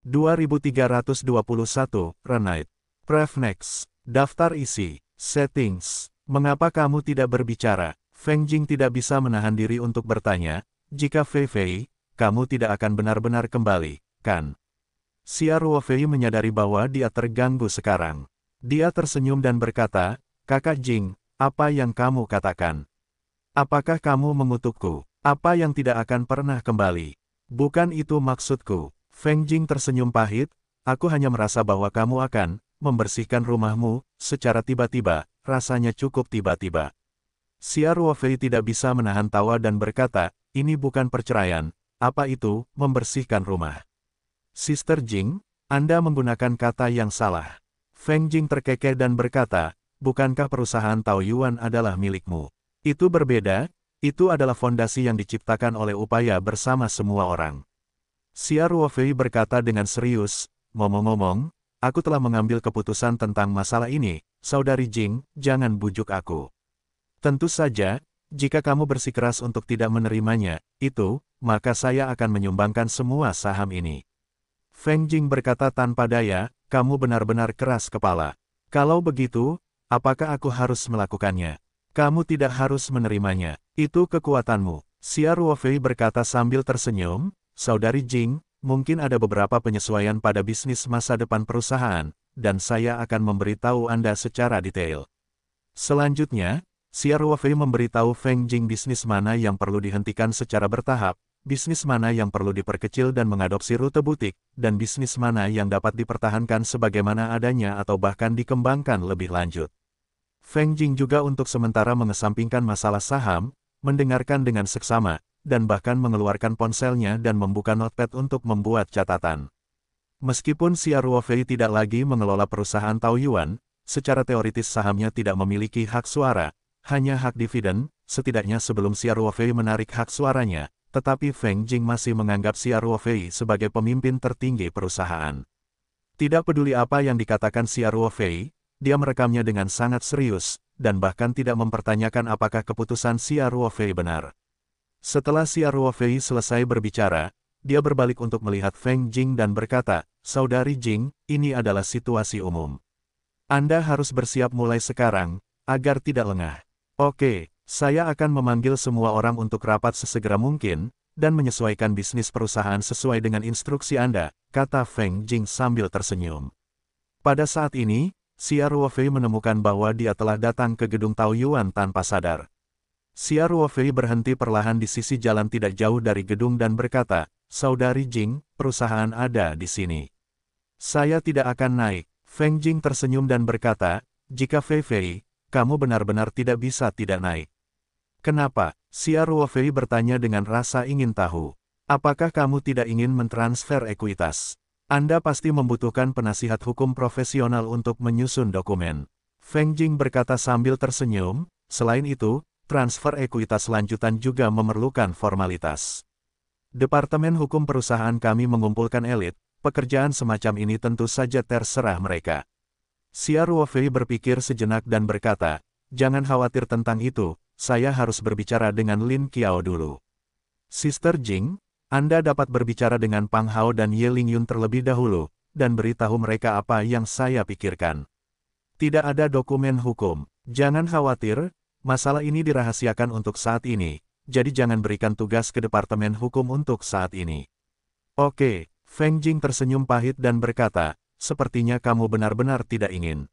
2321, Renate. Pref next. Daftar isi. Settings. Mengapa kamu tidak berbicara? Feng Jing tidak bisa menahan diri untuk bertanya, jika Fei Fei, kamu tidak akan benar-benar kembali, kan? Xia Ruofei menyadari bahwa dia terganggu sekarang. Dia tersenyum dan berkata, Kakak Jing, apa yang kamu katakan? Apakah kamu mengutukku? Apa yang tidak akan pernah kembali? Bukan itu maksudku. Feng Jing tersenyum pahit, aku hanya merasa bahwa kamu akan membersihkan rumahmu secara tiba-tiba, rasanya cukup tiba-tiba. Xia Ruofei tidak bisa menahan tawa dan berkata, ini bukan perceraian, apa itu, membersihkan rumah? Sister Jing, Anda menggunakan kata yang salah. Feng Jing terkekeh dan berkata, bukankah perusahaan Taoyuan adalah milikmu? Itu berbeda, itu adalah fondasi yang diciptakan oleh upaya bersama semua orang. Xia Ruofei berkata dengan serius, ngomong-ngomong, aku telah mengambil keputusan tentang masalah ini, Saudari Jing, jangan bujuk aku. Tentu saja, jika kamu bersikeras untuk tidak menerimanya, maka saya akan menyumbangkan semua saham ini. Feng Jing berkata tanpa daya, kamu benar-benar keras kepala. Kalau begitu, apakah aku harus melakukannya? Kamu tidak harus menerimanya, itu kekuatanmu. Xia Ruofei berkata sambil tersenyum, Saudari Jing, mungkin ada beberapa penyesuaian pada bisnis masa depan perusahaan, dan saya akan memberitahu Anda secara detail. Selanjutnya, Xia Ruofei memberitahu Feng Jing bisnis mana yang perlu dihentikan secara bertahap, bisnis mana yang perlu diperkecil dan mengadopsi rute butik, dan bisnis mana yang dapat dipertahankan sebagaimana adanya atau bahkan dikembangkan lebih lanjut. Feng Jing juga untuk sementara mengesampingkan masalah saham, mendengarkan dengan seksama, dan bahkan mengeluarkan ponselnya dan membuka notepad untuk membuat catatan. Meskipun Xia Ruofei tidak lagi mengelola perusahaan Taoyuan, secara teoritis sahamnya tidak memiliki hak suara, hanya hak dividen, setidaknya sebelum Xia Ruofei menarik hak suaranya, tetapi Feng Jing masih menganggap Xia Ruofei sebagai pemimpin tertinggi perusahaan. Tidak peduli apa yang dikatakan Xia Ruofei, dia merekamnya dengan sangat serius, dan bahkan tidak mempertanyakan apakah keputusan Xia Ruofei benar. Setelah Xia Ruofei selesai berbicara, dia berbalik untuk melihat Feng Jing dan berkata, Saudari Jing, ini adalah situasi umum. Anda harus bersiap mulai sekarang, agar tidak lengah. Oke, saya akan memanggil semua orang untuk rapat sesegera mungkin, dan menyesuaikan bisnis perusahaan sesuai dengan instruksi Anda, kata Feng Jing sambil tersenyum. Pada saat ini, Xia Ruofei menemukan bahwa dia telah datang ke gedung Taoyuan tanpa sadar. Xia Ruofei berhenti perlahan di sisi jalan tidak jauh dari gedung dan berkata, Saudari Jing, perusahaan ada di sini. Saya tidak akan naik. Feng Jing tersenyum dan berkata, jika Fei Fei, kamu benar-benar tidak bisa tidak naik. Kenapa? Xia Ruofei bertanya dengan rasa ingin tahu. Apakah kamu tidak ingin mentransfer ekuitas? Anda pasti membutuhkan penasihat hukum profesional untuk menyusun dokumen. Feng Jing berkata sambil tersenyum, selain itu, transfer ekuitas lanjutan juga memerlukan formalitas. Departemen hukum perusahaan kami mengumpulkan elit, pekerjaan semacam ini tentu saja terserah mereka. Xia Ruofei berpikir sejenak dan berkata, jangan khawatir tentang itu, saya harus berbicara dengan Lin Qiao dulu. Sister Jing, Anda dapat berbicara dengan Pang Hao dan Ye Lingyun terlebih dahulu, dan beritahu mereka apa yang saya pikirkan. Tidak ada dokumen hukum, jangan khawatir, masalah ini dirahasiakan untuk saat ini, jadi jangan berikan tugas ke Departemen Hukum untuk saat ini. Oke, Feng Jing tersenyum pahit dan berkata, sepertinya kamu benar-benar tidak ingin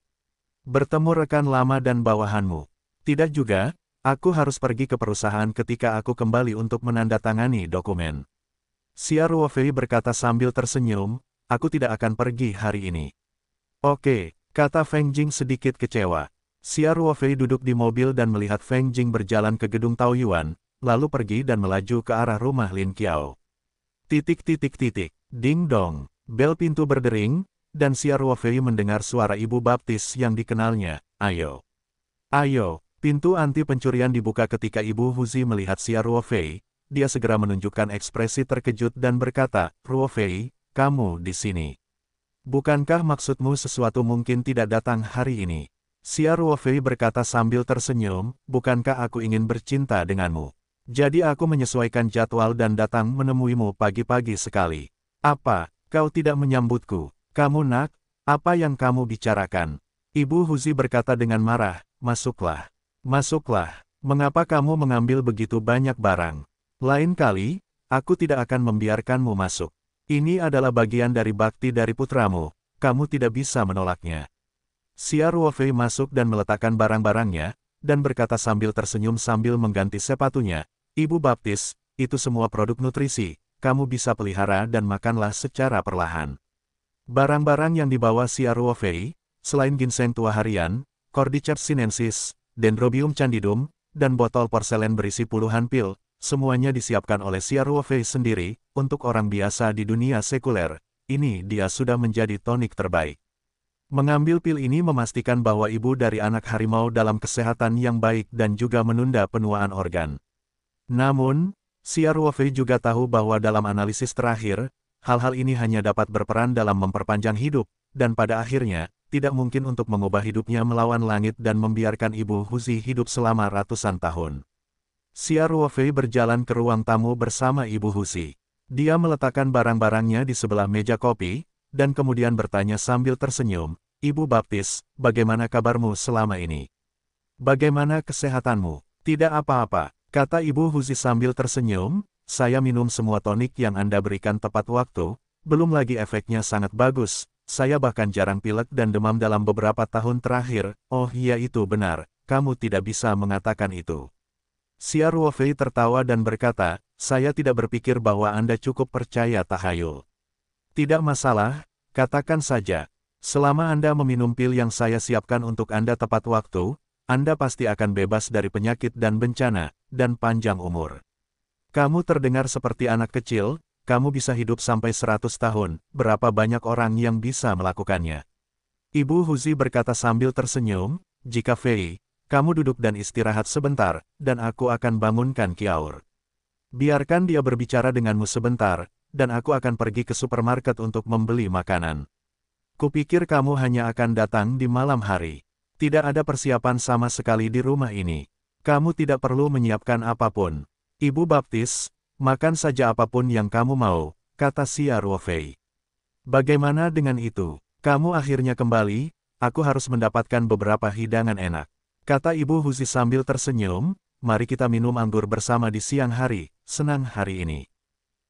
bertemu rekan lama dan bawahanmu. Tidak juga, aku harus pergi ke perusahaan ketika aku kembali untuk menandatangani dokumen. Xia Ruofei berkata sambil tersenyum, aku tidak akan pergi hari ini. Oke, kata Feng Jing sedikit kecewa. Xia Ruofei duduk di mobil dan melihat Feng Jing berjalan ke gedung Taoyuan, lalu pergi dan melaju ke arah rumah Lin Qiao. Ding dong, bel pintu berdering, dan Xia Ruofei mendengar suara ibu baptis yang dikenalnya, ayo. Ayo, pintu anti pencurian dibuka ketika Ibu Huzi melihat Xia Ruofei, dia segera menunjukkan ekspresi terkejut dan berkata, Ruofei, kamu di sini. Bukankah maksudmu sesuatu mungkin tidak datang hari ini? Xia Ruofei berkata sambil tersenyum, bukankah aku ingin bercinta denganmu? Jadi aku menyesuaikan jadwal dan datang menemuimu pagi-pagi sekali. Apa? Kau tidak menyambutku. Kamu nak, apa yang kamu bicarakan? Ibu Huzi berkata dengan marah, masuklah. Masuklah. Mengapa kamu mengambil begitu banyak barang? Lain kali, aku tidak akan membiarkanmu masuk. Ini adalah bagian dari bakti dari putramu, kamu tidak bisa menolaknya. Xia Ruofei masuk dan meletakkan barang-barangnya, dan berkata sambil tersenyum sambil mengganti sepatunya, Ibu Baptis, itu semua produk nutrisi, kamu bisa pelihara dan makanlah secara perlahan. Barang-barang yang dibawa Xia Ruofei, selain ginseng tua harian, Cordyceps sinensis, Dendrobium candidum, dan botol porselen berisi puluhan pil, semuanya disiapkan oleh Xia Ruofei sendiri, untuk orang biasa di dunia sekuler. Ini dia sudah menjadi tonik terbaik. Mengambil pil ini memastikan bahwa ibu dari anak harimau dalam kesehatan yang baik dan juga menunda penuaan organ. Namun, Xia Ruofei juga tahu bahwa dalam analisis terakhir, hal-hal ini hanya dapat berperan dalam memperpanjang hidup, dan pada akhirnya, tidak mungkin untuk mengubah hidupnya melawan langit dan membiarkan Ibu Huzi hidup selama ratusan tahun. Xia Ruofei berjalan ke ruang tamu bersama Ibu Huzi. Dia meletakkan barang-barangnya di sebelah meja kopi, dan kemudian bertanya sambil tersenyum, Ibu Baptis, bagaimana kabarmu selama ini? Bagaimana kesehatanmu? Tidak apa-apa, kata Ibu Huzi sambil tersenyum, saya minum semua tonik yang Anda berikan tepat waktu, belum lagi efeknya sangat bagus. Saya bahkan jarang pilek dan demam dalam beberapa tahun terakhir. Oh iya itu benar, kamu tidak bisa mengatakan itu. Xia Ruofei tertawa dan berkata, saya tidak berpikir bahwa Anda cukup percaya tahayul. Tidak masalah, katakan saja. Selama Anda meminum pil yang saya siapkan untuk Anda tepat waktu, Anda pasti akan bebas dari penyakit dan bencana, dan panjang umur. Kamu terdengar seperti anak kecil, kamu bisa hidup sampai 100 tahun, berapa banyak orang yang bisa melakukannya? Ibu Huzi berkata sambil tersenyum, jika Fei, kamu duduk dan istirahat sebentar, dan aku akan bangunkan Kiaur. Biarkan dia berbicara denganmu sebentar, dan aku akan pergi ke supermarket untuk membeli makanan. Kupikir kamu hanya akan datang di malam hari. Tidak ada persiapan sama sekali di rumah ini. Kamu tidak perlu menyiapkan apapun. Ibu Baptis, makan saja apapun yang kamu mau, kata Xia Ruofei. Bagaimana dengan itu? Kamu akhirnya kembali, aku harus mendapatkan beberapa hidangan enak. Kata Ibu Huzi sambil tersenyum, mari kita minum anggur bersama di siang hari, senang hari ini.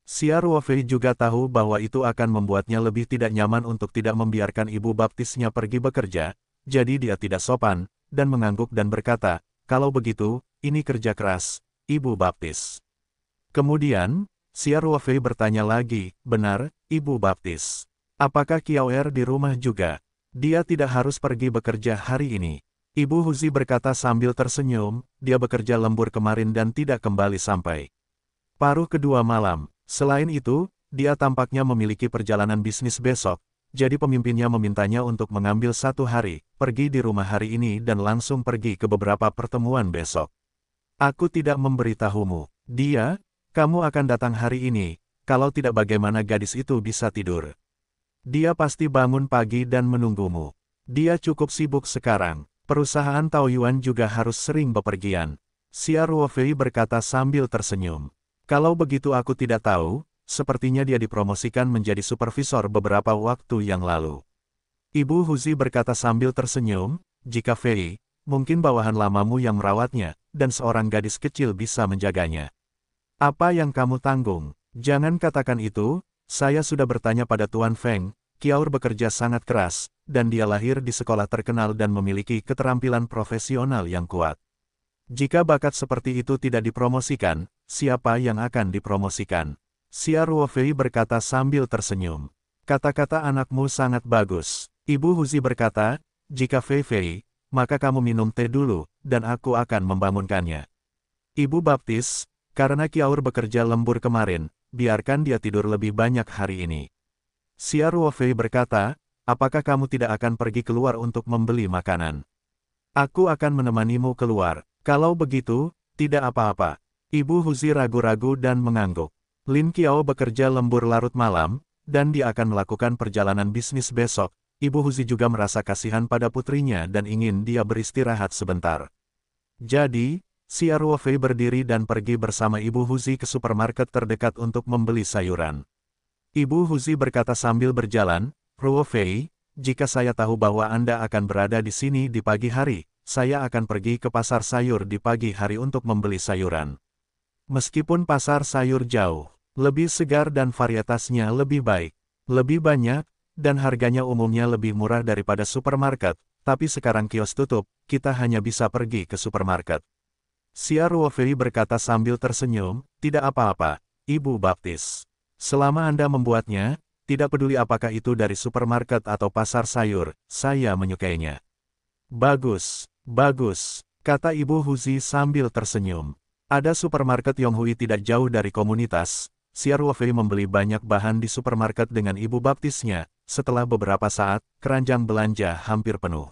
Xia Ruofei juga tahu bahwa itu akan membuatnya lebih tidak nyaman untuk tidak membiarkan Ibu Baptisnya pergi bekerja, jadi dia tidak sopan, dan mengangguk dan berkata, kalau begitu, ini kerja keras, Ibu Baptis. Kemudian, Xia Ruofei bertanya lagi, benar, Ibu Baptis. Apakah Kiaoer di rumah juga? Dia tidak harus pergi bekerja hari ini. Ibu Huzi berkata sambil tersenyum, dia bekerja lembur kemarin dan tidak kembali sampai paruh kedua malam. Selain itu, dia tampaknya memiliki perjalanan bisnis besok, jadi pemimpinnya memintanya untuk mengambil 1 hari, pergi di rumah hari ini dan langsung pergi ke beberapa pertemuan besok. Aku tidak memberitahumu. Kamu akan datang hari ini, kalau tidak bagaimana gadis itu bisa tidur. Dia pasti bangun pagi dan menunggumu. Dia cukup sibuk sekarang. Perusahaan Taoyuan juga harus sering bepergian. Xia Ruofei berkata sambil tersenyum. Kalau begitu aku tidak tahu, sepertinya dia dipromosikan menjadi supervisor beberapa waktu yang lalu. Ibu Huzi berkata sambil tersenyum, jika Fei, mungkin bawahan lamamu yang merawatnya, dan seorang gadis kecil bisa menjaganya. Apa yang kamu tanggung? Jangan katakan itu, saya sudah bertanya pada Tuan Feng, Kiaur bekerja sangat keras, dan dia lahir di sekolah terkenal dan memiliki keterampilan profesional yang kuat. Jika bakat seperti itu tidak dipromosikan, siapa yang akan dipromosikan? Xia Ruofei berkata sambil tersenyum. Kata-kata anakmu sangat bagus. Ibu Huzi berkata, jika Fei, maka kamu minum teh dulu, dan aku akan membangunkannya. Ibu Baptis, karena Kiaur bekerja lembur kemarin, biarkan dia tidur lebih banyak hari ini. Xia Ruofei berkata, apakah kamu tidak akan pergi keluar untuk membeli makanan? Aku akan menemanimu keluar. Kalau begitu, tidak apa-apa. Ibu Huzi ragu-ragu dan mengangguk. Lin Qiao bekerja lembur larut malam, dan dia akan melakukan perjalanan bisnis besok. Ibu Huzi juga merasa kasihan pada putrinya dan ingin dia beristirahat sebentar. Jadi, Xia Ruofei berdiri dan pergi bersama Ibu Huzi ke supermarket terdekat untuk membeli sayuran. Ibu Huzi berkata sambil berjalan, Ruo Fei, jika saya tahu bahwa Anda akan berada di sini di pagi hari, saya akan pergi ke pasar sayur di pagi hari untuk membeli sayuran. Meskipun pasar sayur jauh, lebih segar dan varietasnya lebih baik, lebih banyak, dan harganya umumnya lebih murah daripada supermarket, tapi sekarang kios tutup, kita hanya bisa pergi ke supermarket. Xia Ruofei berkata sambil tersenyum, tidak apa-apa, Ibu Baptis. Selama Anda membuatnya, tidak peduli apakah itu dari supermarket atau pasar sayur, saya menyukainya. Bagus, bagus, kata Ibu Huzi sambil tersenyum. Ada supermarket Yonghui tidak jauh dari komunitas. Xia Ruofei membeli banyak bahan di supermarket dengan Ibu Baptisnya. Setelah beberapa saat, keranjang belanja hampir penuh.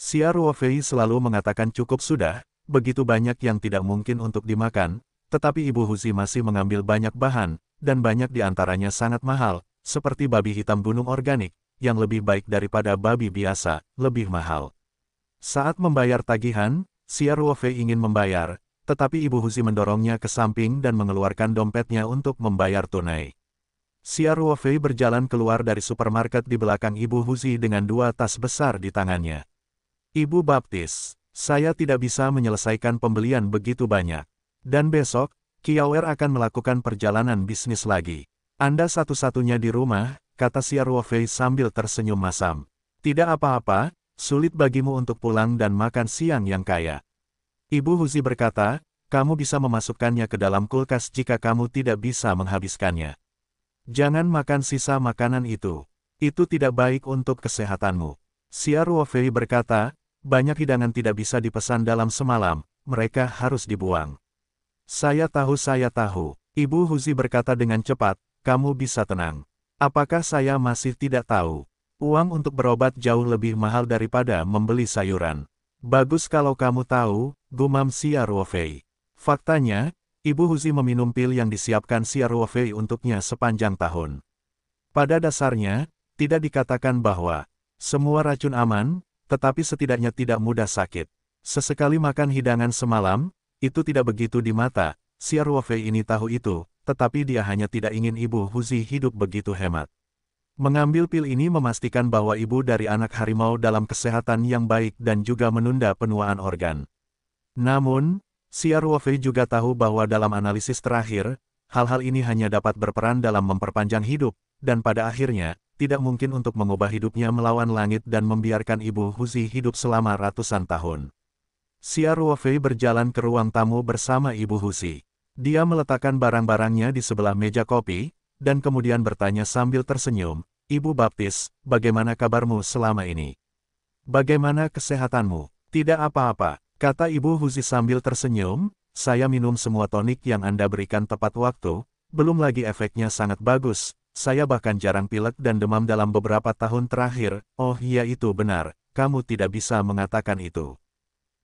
Xia Ruofei selalu mengatakan cukup sudah, begitu banyak yang tidak mungkin untuk dimakan, tetapi Ibu Huzi masih mengambil banyak bahan, dan banyak di antaranya sangat mahal, seperti babi hitam gunung organik, yang lebih baik daripada babi biasa, lebih mahal. Saat membayar tagihan, Xia Ruofei ingin membayar, tetapi Ibu Huzi mendorongnya ke samping dan mengeluarkan dompetnya untuk membayar tunai. Xia Ruofei berjalan keluar dari supermarket di belakang Ibu Huzi dengan 2 tas besar di tangannya. Ibu Baptis, saya tidak bisa menyelesaikan pembelian begitu banyak. Dan besok, Kiawer akan melakukan perjalanan bisnis lagi. Anda satu-satunya di rumah, kata Xia Ruofei sambil tersenyum masam. Tidak apa-apa, sulit bagimu untuk pulang dan makan siang yang kaya. Ibu Huzi berkata, kamu bisa memasukkannya ke dalam kulkas jika kamu tidak bisa menghabiskannya. Jangan makan sisa makanan itu. Itu tidak baik untuk kesehatanmu. Xia Ruofei berkata, banyak hidangan tidak bisa dipesan dalam semalam, mereka harus dibuang. Saya tahu. Ibu Huzi berkata dengan cepat, kamu bisa tenang. Apakah saya masih tidak tahu? Uang untuk berobat jauh lebih mahal daripada membeli sayuran. Bagus kalau kamu tahu, gumam Xia Ruofei. Faktanya, Ibu Huzi meminum pil yang disiapkan Xia Ruofei untuknya sepanjang tahun. Pada dasarnya, tidak dikatakan bahwa semua racun aman, tetapi setidaknya tidak mudah sakit. Sesekali makan hidangan semalam, itu tidak begitu di mata. Xia Ruofei ini tahu itu, tetapi dia hanya tidak ingin Ibu Huzi hidup begitu hemat. Mengambil pil ini memastikan bahwa ibu dari anak harimau dalam kesehatan yang baik dan juga menunda penuaan organ. Namun, Xia Ruofei juga tahu bahwa dalam analisis terakhir, hal-hal ini hanya dapat berperan dalam memperpanjang hidup, dan pada akhirnya, tidak mungkin untuk mengubah hidupnya melawan langit dan membiarkan Ibu Huzi hidup selama ratusan tahun. Xia Ruofei berjalan ke ruang tamu bersama Ibu Huzi. Dia meletakkan barang-barangnya di sebelah meja kopi, dan kemudian bertanya sambil tersenyum, Ibu Baptis, bagaimana kabarmu selama ini? Bagaimana kesehatanmu? Tidak apa-apa, kata Ibu Huzi sambil tersenyum, saya minum semua tonik yang Anda berikan tepat waktu, belum lagi efeknya sangat bagus, saya bahkan jarang pilek dan demam dalam beberapa tahun terakhir, oh iya itu benar, kamu tidak bisa mengatakan itu.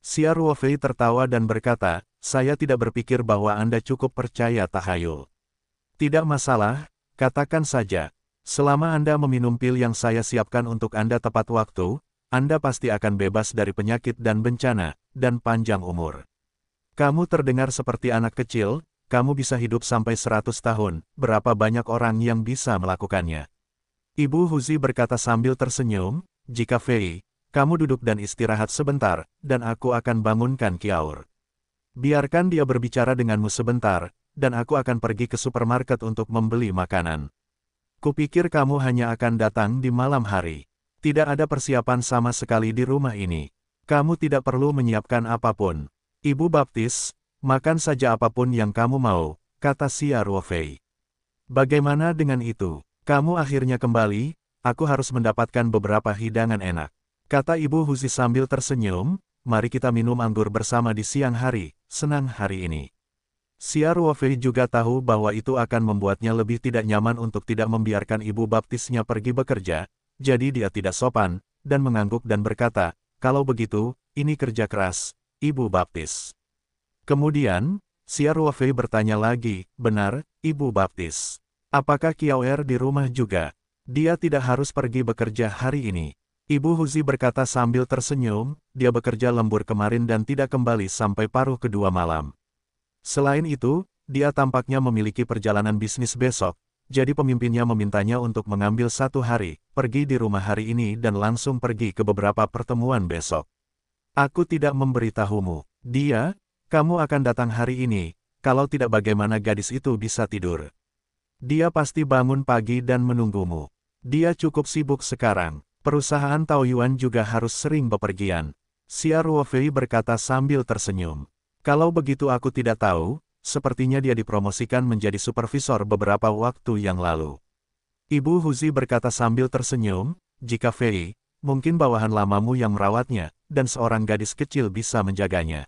Xia Ruofei tertawa dan berkata, saya tidak berpikir bahwa Anda cukup percaya tahayul. Tidak masalah, katakan saja. Selama Anda meminum pil yang saya siapkan untuk Anda tepat waktu, Anda pasti akan bebas dari penyakit dan bencana, dan panjang umur. Kamu terdengar seperti anak kecil, kamu bisa hidup sampai 100 tahun, berapa banyak orang yang bisa melakukannya. Ibu Huzi berkata sambil tersenyum, jika Fei, kamu duduk dan istirahat sebentar, dan aku akan bangunkan Kiaur. Biarkan dia berbicara denganmu sebentar, dan aku akan pergi ke supermarket untuk membeli makanan. Kupikir kamu hanya akan datang di malam hari. Tidak ada persiapan sama sekali di rumah ini. Kamu tidak perlu menyiapkan apapun. Ibu Baptis, makan saja apapun yang kamu mau, kata Xia Ruofei. Bagaimana dengan itu? Kamu akhirnya kembali, aku harus mendapatkan beberapa hidangan enak. Kata Ibu Huzi sambil tersenyum, mari kita minum anggur bersama di siang hari, senang hari ini. Xia Ruofei juga tahu bahwa itu akan membuatnya lebih tidak nyaman untuk tidak membiarkan Ibu Baptisnya pergi bekerja, jadi dia tidak sopan, dan mengangguk dan berkata, kalau begitu, ini kerja keras, Ibu Baptis. Kemudian, Xia Ruofei bertanya lagi, benar, Ibu Baptis. Apakah Kiawer di rumah juga? Dia tidak harus pergi bekerja hari ini. Ibu Huzi berkata sambil tersenyum, dia bekerja lembur kemarin dan tidak kembali sampai paruh kedua malam. Selain itu, dia tampaknya memiliki perjalanan bisnis besok, jadi pemimpinnya memintanya untuk mengambil 1 hari, pergi di rumah hari ini dan langsung pergi ke beberapa pertemuan besok. Aku tidak memberitahumu. Kamu akan datang hari ini, kalau tidak bagaimana gadis itu bisa tidur. Dia pasti bangun pagi dan menunggumu. Dia cukup sibuk sekarang. Perusahaan Taoyuan juga harus sering bepergian. Xia Ruofei berkata sambil tersenyum. Kalau begitu aku tidak tahu, sepertinya dia dipromosikan menjadi supervisor beberapa waktu yang lalu. Ibu Huzi berkata sambil tersenyum, jika Fei, mungkin bawahan lamamu yang merawatnya, dan seorang gadis kecil bisa menjaganya.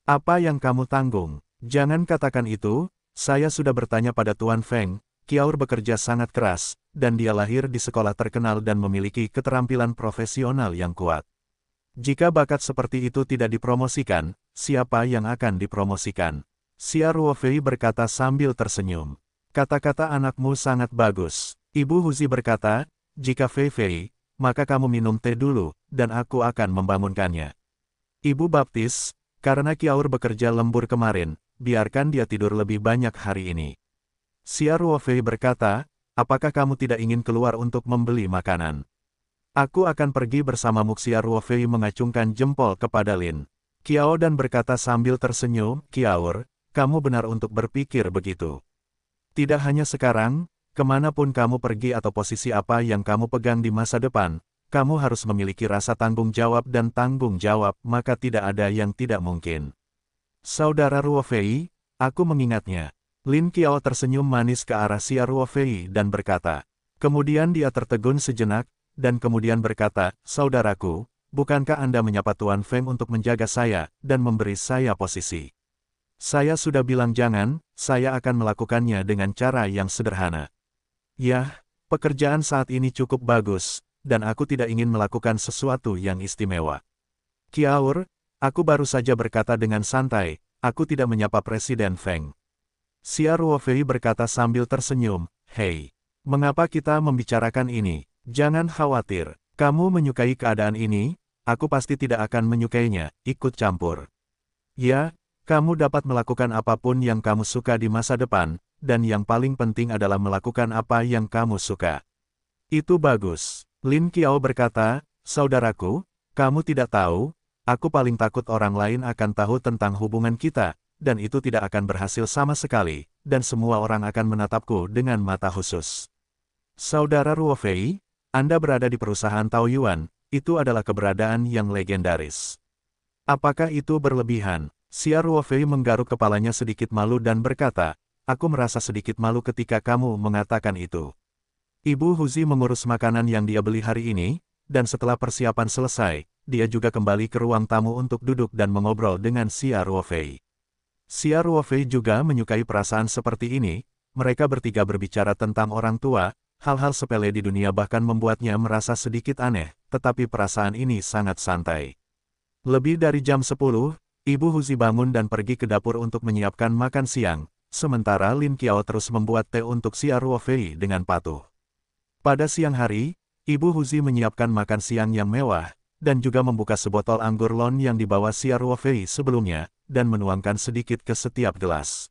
Apa yang kamu tanggung? Jangan katakan itu, saya sudah bertanya pada Tuan Feng, Qiaur bekerja sangat keras, dan dia lahir di sekolah terkenal dan memiliki keterampilan profesional yang kuat. Jika bakat seperti itu tidak dipromosikan, siapa yang akan dipromosikan? Xia Ruofei berkata sambil tersenyum. Kata-kata anakmu sangat bagus. Ibu Huzi berkata, jika Fei, maka kamu minum teh dulu, dan aku akan membangunkannya. Ibu baptis, karena Qiaur bekerja lembur kemarin, biarkan dia tidur lebih banyak hari ini. Xia Ruofei berkata, apakah kamu tidak ingin keluar untuk membeli makanan? Aku akan pergi bersamamu. Xia Ruofei mengacungkan jempol kepada Lin Qiao dan berkata sambil tersenyum, Qiaur, kamu benar untuk berpikir begitu. Tidak hanya sekarang, kemanapun kamu pergi atau posisi apa yang kamu pegang di masa depan, kamu harus memiliki rasa tanggung jawab dan tanggung jawab, maka tidak ada yang tidak mungkin. Saudara Ruofei, aku mengingatnya. Lin Qiao tersenyum manis ke arah Xia Ruofei dan berkata. Kemudian dia tertegun sejenak, dan kemudian berkata, saudaraku, bukankah Anda menyapa Tuan Feng untuk menjaga saya, dan memberi saya posisi? Saya sudah bilang jangan, saya akan melakukannya dengan cara yang sederhana. Yah, pekerjaan saat ini cukup bagus, dan aku tidak ingin melakukan sesuatu yang istimewa. Qiaur, aku baru saja berkata dengan santai, aku tidak menyapa Presiden Feng. Xia Ruofei berkata sambil tersenyum, hei, mengapa kita membicarakan ini? Jangan khawatir, kamu menyukai keadaan ini, aku pasti tidak akan menyukainya, ikut campur. Ya, kamu dapat melakukan apapun yang kamu suka di masa depan, dan yang paling penting adalah melakukan apa yang kamu suka. Itu bagus. Lin Qiao berkata, saudaraku, kamu tidak tahu, aku paling takut orang lain akan tahu tentang hubungan kita, dan itu tidak akan berhasil sama sekali, dan semua orang akan menatapku dengan mata khusus. Saudara Ruofei, Anda berada di perusahaan Taoyuan, itu adalah keberadaan yang legendaris. Apakah itu berlebihan? Xia Ruofei menggaruk kepalanya sedikit malu dan berkata, aku merasa sedikit malu ketika kamu mengatakan itu. Ibu Huzi mengurus makanan yang dia beli hari ini, dan setelah persiapan selesai, dia juga kembali ke ruang tamu untuk duduk dan mengobrol dengan Xia Ruofei. Xia Ruofei juga menyukai perasaan seperti ini, mereka bertiga berbicara tentang orang tua, hal-hal sepele di dunia bahkan membuatnya merasa sedikit aneh, tetapi perasaan ini sangat santai. Lebih dari jam 10, Ibu Huzi bangun dan pergi ke dapur untuk menyiapkan makan siang, sementara Lin Qiao terus membuat teh untuk Xia Ruofei dengan patuh. Pada siang hari, Ibu Huzi menyiapkan makan siang yang mewah, dan juga membuka sebotol anggur lon yang dibawa Xia Ruofei sebelumnya, dan menuangkan sedikit ke setiap gelas.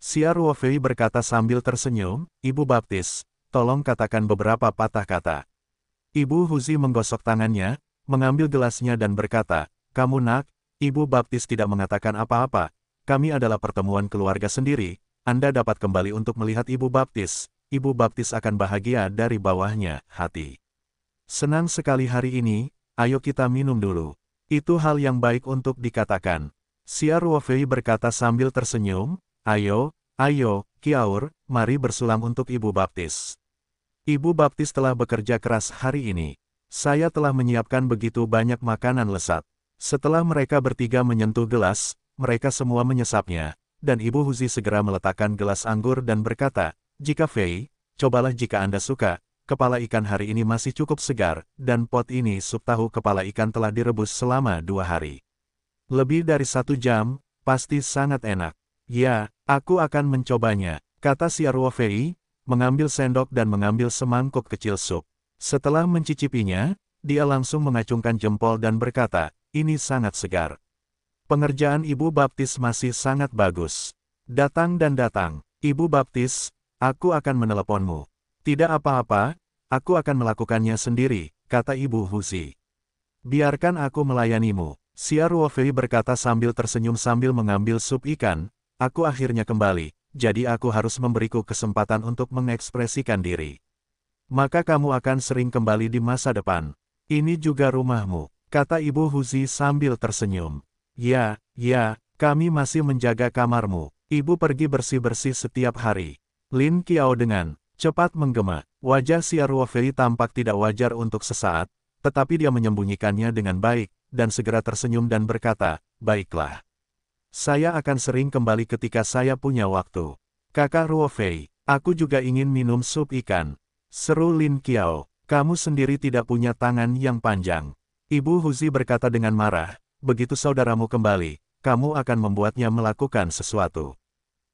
Xia Ruofei berkata sambil tersenyum, Ibu Baptis, tolong katakan beberapa patah kata. Ibu Huzi menggosok tangannya, mengambil gelasnya dan berkata, kamu nak, Ibu Baptis tidak mengatakan apa-apa, kami adalah pertemuan keluarga sendiri, Anda dapat kembali untuk melihat Ibu Baptis, Ibu Baptis akan bahagia dari bawahnya, hati. Senang sekali hari ini, ayo kita minum dulu. Itu hal yang baik untuk dikatakan. Xia Ruofei berkata sambil tersenyum, ayo, Qiaur, mari bersulam untuk Ibu Baptis. Ibu Baptis telah bekerja keras hari ini. Saya telah menyiapkan begitu banyak makanan lezat. Setelah mereka bertiga menyentuh gelas, mereka semua menyesapnya, dan Ibu Huzi segera meletakkan gelas anggur dan berkata, jika Fei, cobalah jika Anda suka, kepala ikan hari ini masih cukup segar, dan pot ini sup tahu kepala ikan telah direbus selama 2 hari. Lebih dari 1 jam, pasti sangat enak. Ya, aku akan mencobanya, kata Xia Ruofei, mengambil sendok dan mengambil semangkuk kecil sup. Setelah mencicipinya, dia langsung mengacungkan jempol dan berkata, ini sangat segar. Pengerjaan Ibu Baptis masih sangat bagus. Datang dan datang, Ibu Baptis, aku akan meneleponmu. Tidak apa-apa, aku akan melakukannya sendiri, kata Ibu Huzi. Biarkan aku melayanimu, Xia Ruofei berkata sambil tersenyum sambil mengambil sup ikan. Aku akhirnya kembali, jadi aku harus memberiku kesempatan untuk mengekspresikan diri. Maka kamu akan sering kembali di masa depan. Ini juga rumahmu, kata Ibu Huzi sambil tersenyum. Ya, kami masih menjaga kamarmu. Ibu pergi bersih-bersih setiap hari. Lin Qiao dengan cepat menggema. Wajah Xia Ruofei tampak tidak wajar untuk sesaat, tetapi dia menyembunyikannya dengan baik, dan segera tersenyum dan berkata, baiklah. Saya akan sering kembali ketika saya punya waktu. Kakak Ruofei, aku juga ingin minum sup ikan. Seru Lin Qiao, kamu sendiri tidak punya tangan yang panjang. Ibu Huzi berkata dengan marah, begitu saudaramu kembali, kamu akan membuatnya melakukan sesuatu.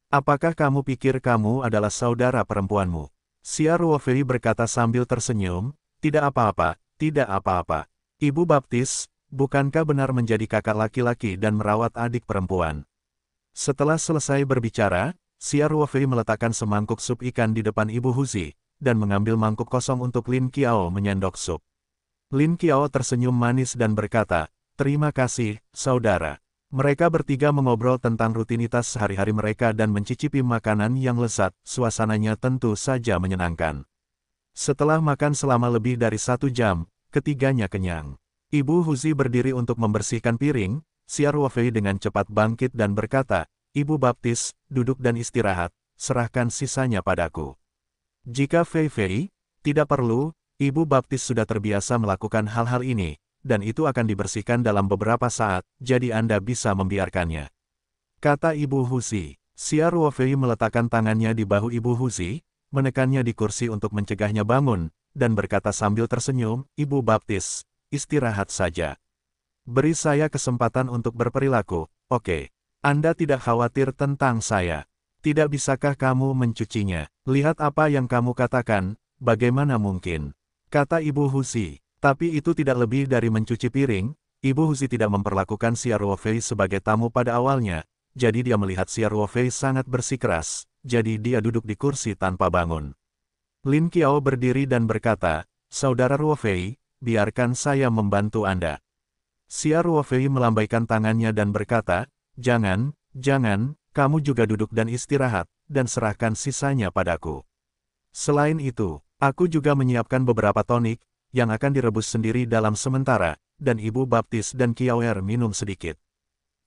Apakah kamu pikir kamu adalah saudara perempuanmu? Xia Ruofei berkata sambil tersenyum, tidak apa-apa, tidak apa-apa. Ibu baptis, bukankah benar menjadi kakak laki-laki dan merawat adik perempuan? Setelah selesai berbicara, Xia Ruofei meletakkan semangkuk sup ikan di depan Ibu Huzi, dan mengambil mangkuk kosong untuk Lin Qiao menyendok sup. Lin Qiao tersenyum manis dan berkata, terima kasih, saudara. Mereka bertiga mengobrol tentang rutinitas sehari-hari mereka dan mencicipi makanan yang lezat, suasananya tentu saja menyenangkan. Setelah makan selama lebih dari 1 jam, ketiganya kenyang. Ibu Huzi berdiri untuk membersihkan piring, Xia Ruofei dengan cepat bangkit dan berkata, Ibu baptis, duduk dan istirahat, serahkan sisanya padaku. Jika Fei Fei, tidak perlu, Ibu baptis sudah terbiasa melakukan hal-hal ini, dan itu akan dibersihkan dalam beberapa saat, jadi Anda bisa membiarkannya. Kata Ibu Huzi. Xia Ruofei meletakkan tangannya di bahu Ibu Huzi, menekannya di kursi untuk mencegahnya bangun, dan berkata sambil tersenyum, Ibu baptis, istirahat saja. Beri saya kesempatan untuk berperilaku, oke. Anda tidak khawatir tentang saya. Tidak bisakah kamu mencucinya? Lihat apa yang kamu katakan, bagaimana mungkin? Kata Ibu Huzi. Tapi itu tidak lebih dari mencuci piring. Ibu Huzi tidak memperlakukan Xia Ruofei sebagai tamu pada awalnya, jadi dia melihat Xia Ruofei sangat bersikeras, jadi dia duduk di kursi tanpa bangun. Lin Qiao berdiri dan berkata, Saudara Ruofei, biarkan saya membantu Anda. Xia Ruofei melambaikan tangannya dan berkata, jangan, kamu juga duduk dan istirahat, dan serahkan sisanya padaku. Selain itu, aku juga menyiapkan beberapa tonik, yang akan direbus sendiri dalam sementara, dan Ibu baptis dan Qiaoer minum sedikit.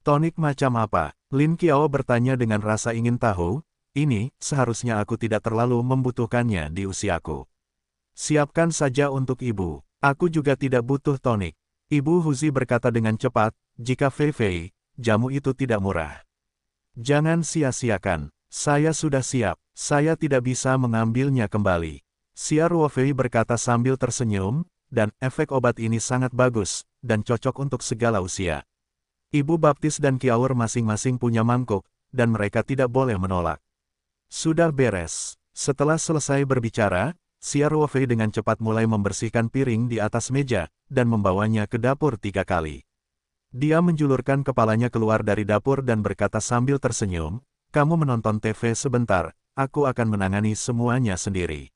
Tonik macam apa? Lin Qiao bertanya dengan rasa ingin tahu. Ini, seharusnya aku tidak terlalu membutuhkannya di usiaku. Siapkan saja untuk ibu. Aku juga tidak butuh tonik. Ibu Huzi berkata dengan cepat, jika Fei Fei, jamu itu tidak murah. Jangan sia-siakan. Saya sudah siap. Saya tidak bisa mengambilnya kembali. Xia Ruofei berkata sambil tersenyum, dan efek obat ini sangat bagus, dan cocok untuk segala usia. Ibu baptis dan Qiaoer masing-masing punya mangkuk, dan mereka tidak boleh menolak. Sudah beres. Setelah selesai berbicara, Xia Ruofei dengan cepat mulai membersihkan piring di atas meja, dan membawanya ke dapur 3 kali. Dia menjulurkan kepalanya keluar dari dapur dan berkata sambil tersenyum, kamu menonton TV sebentar, aku akan menangani semuanya sendiri.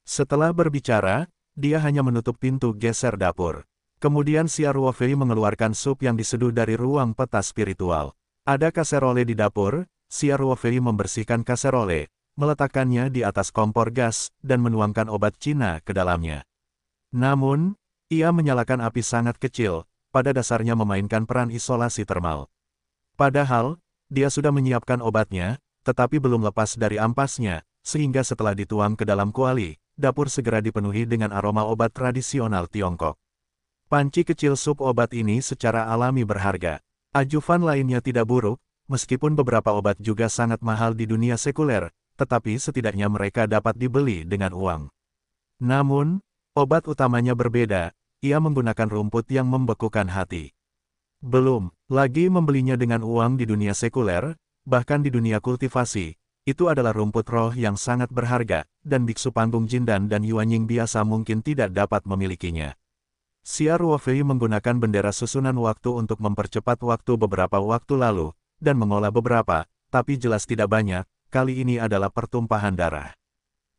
Setelah berbicara, dia hanya menutup pintu geser dapur. Kemudian Xia Ruofei mengeluarkan sup yang diseduh dari ruang peta spiritual. Ada kaserole di dapur, Xia Ruofei membersihkan kaserole, meletakkannya di atas kompor gas, dan menuangkan obat Cina ke dalamnya. Namun, ia menyalakan api sangat kecil, pada dasarnya memainkan peran isolasi termal. Padahal, dia sudah menyiapkan obatnya, tetapi belum lepas dari ampasnya, sehingga setelah dituang ke dalam kuali, dapur segera dipenuhi dengan aroma obat tradisional Tiongkok. Panci kecil sup obat ini secara alami berharga. Ajuvan lainnya tidak buruk, meskipun beberapa obat juga sangat mahal di dunia sekuler, tetapi setidaknya mereka dapat dibeli dengan uang. Namun, obat utamanya berbeda, ia menggunakan rumput yang membekukan hati. Belum lagi membelinya dengan uang di dunia sekuler, bahkan di dunia kultivasi. Itu adalah rumput roh yang sangat berharga, dan biksu panggung Jindan dan Yuanying biasa mungkin tidak dapat memilikinya. Xia Ruofei menggunakan bendera susunan waktu untuk mempercepat waktu beberapa waktu lalu, dan mengolah beberapa, tapi jelas tidak banyak, kali ini adalah pertumpahan darah.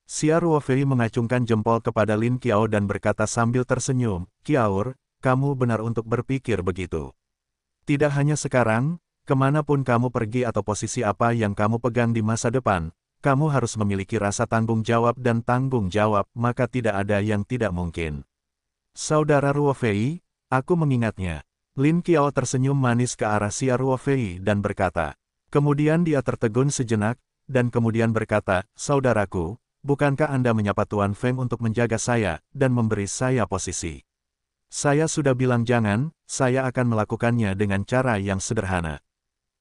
Xia Ruofei mengacungkan jempol kepada Lin Qiao dan berkata sambil tersenyum, Qiaur, kamu benar untuk berpikir begitu. Tidak hanya sekarang, kemanapun kamu pergi atau posisi apa yang kamu pegang di masa depan, kamu harus memiliki rasa tanggung jawab dan tanggung jawab, maka tidak ada yang tidak mungkin. Saudara Ruofei, aku mengingatnya. Lin Qiao tersenyum manis ke arah Xia Ruofei dan berkata. Kemudian dia tertegun sejenak, dan kemudian berkata, saudaraku, bukankah Anda menyapa Tuan Feng untuk menjaga saya, dan memberi saya posisi? Saya sudah bilang jangan, saya akan melakukannya dengan cara yang sederhana.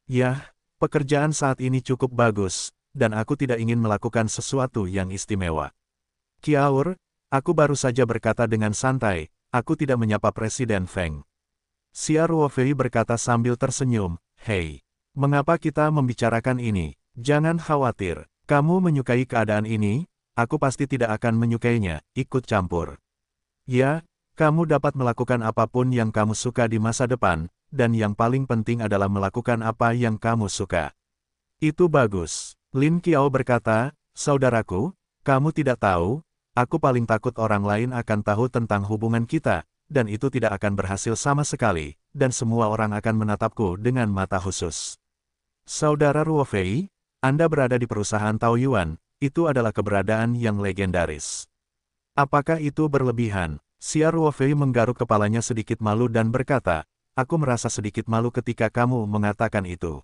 Yah, pekerjaan saat ini cukup bagus, dan aku tidak ingin melakukan sesuatu yang istimewa. Qiaur, aku baru saja berkata dengan santai, aku tidak menyapa Presiden Feng. Xia Ruofei berkata sambil tersenyum, hei, mengapa kita membicarakan ini? Jangan khawatir, kamu menyukai keadaan ini, aku pasti tidak akan menyukainya, ikut campur. Ya, kamu dapat melakukan apapun yang kamu suka di masa depan, dan yang paling penting adalah melakukan apa yang kamu suka. Itu bagus. Lin Qiao berkata, saudaraku, kamu tidak tahu, aku paling takut orang lain akan tahu tentang hubungan kita, dan itu tidak akan berhasil sama sekali, dan semua orang akan menatapku dengan mata khusus. Saudara Ruofei, Anda berada di perusahaan Taoyuan, itu adalah keberadaan yang legendaris. Apakah itu berlebihan? Xia Ruofei menggaruk kepalanya sedikit malu dan berkata, aku merasa sedikit malu ketika kamu mengatakan itu.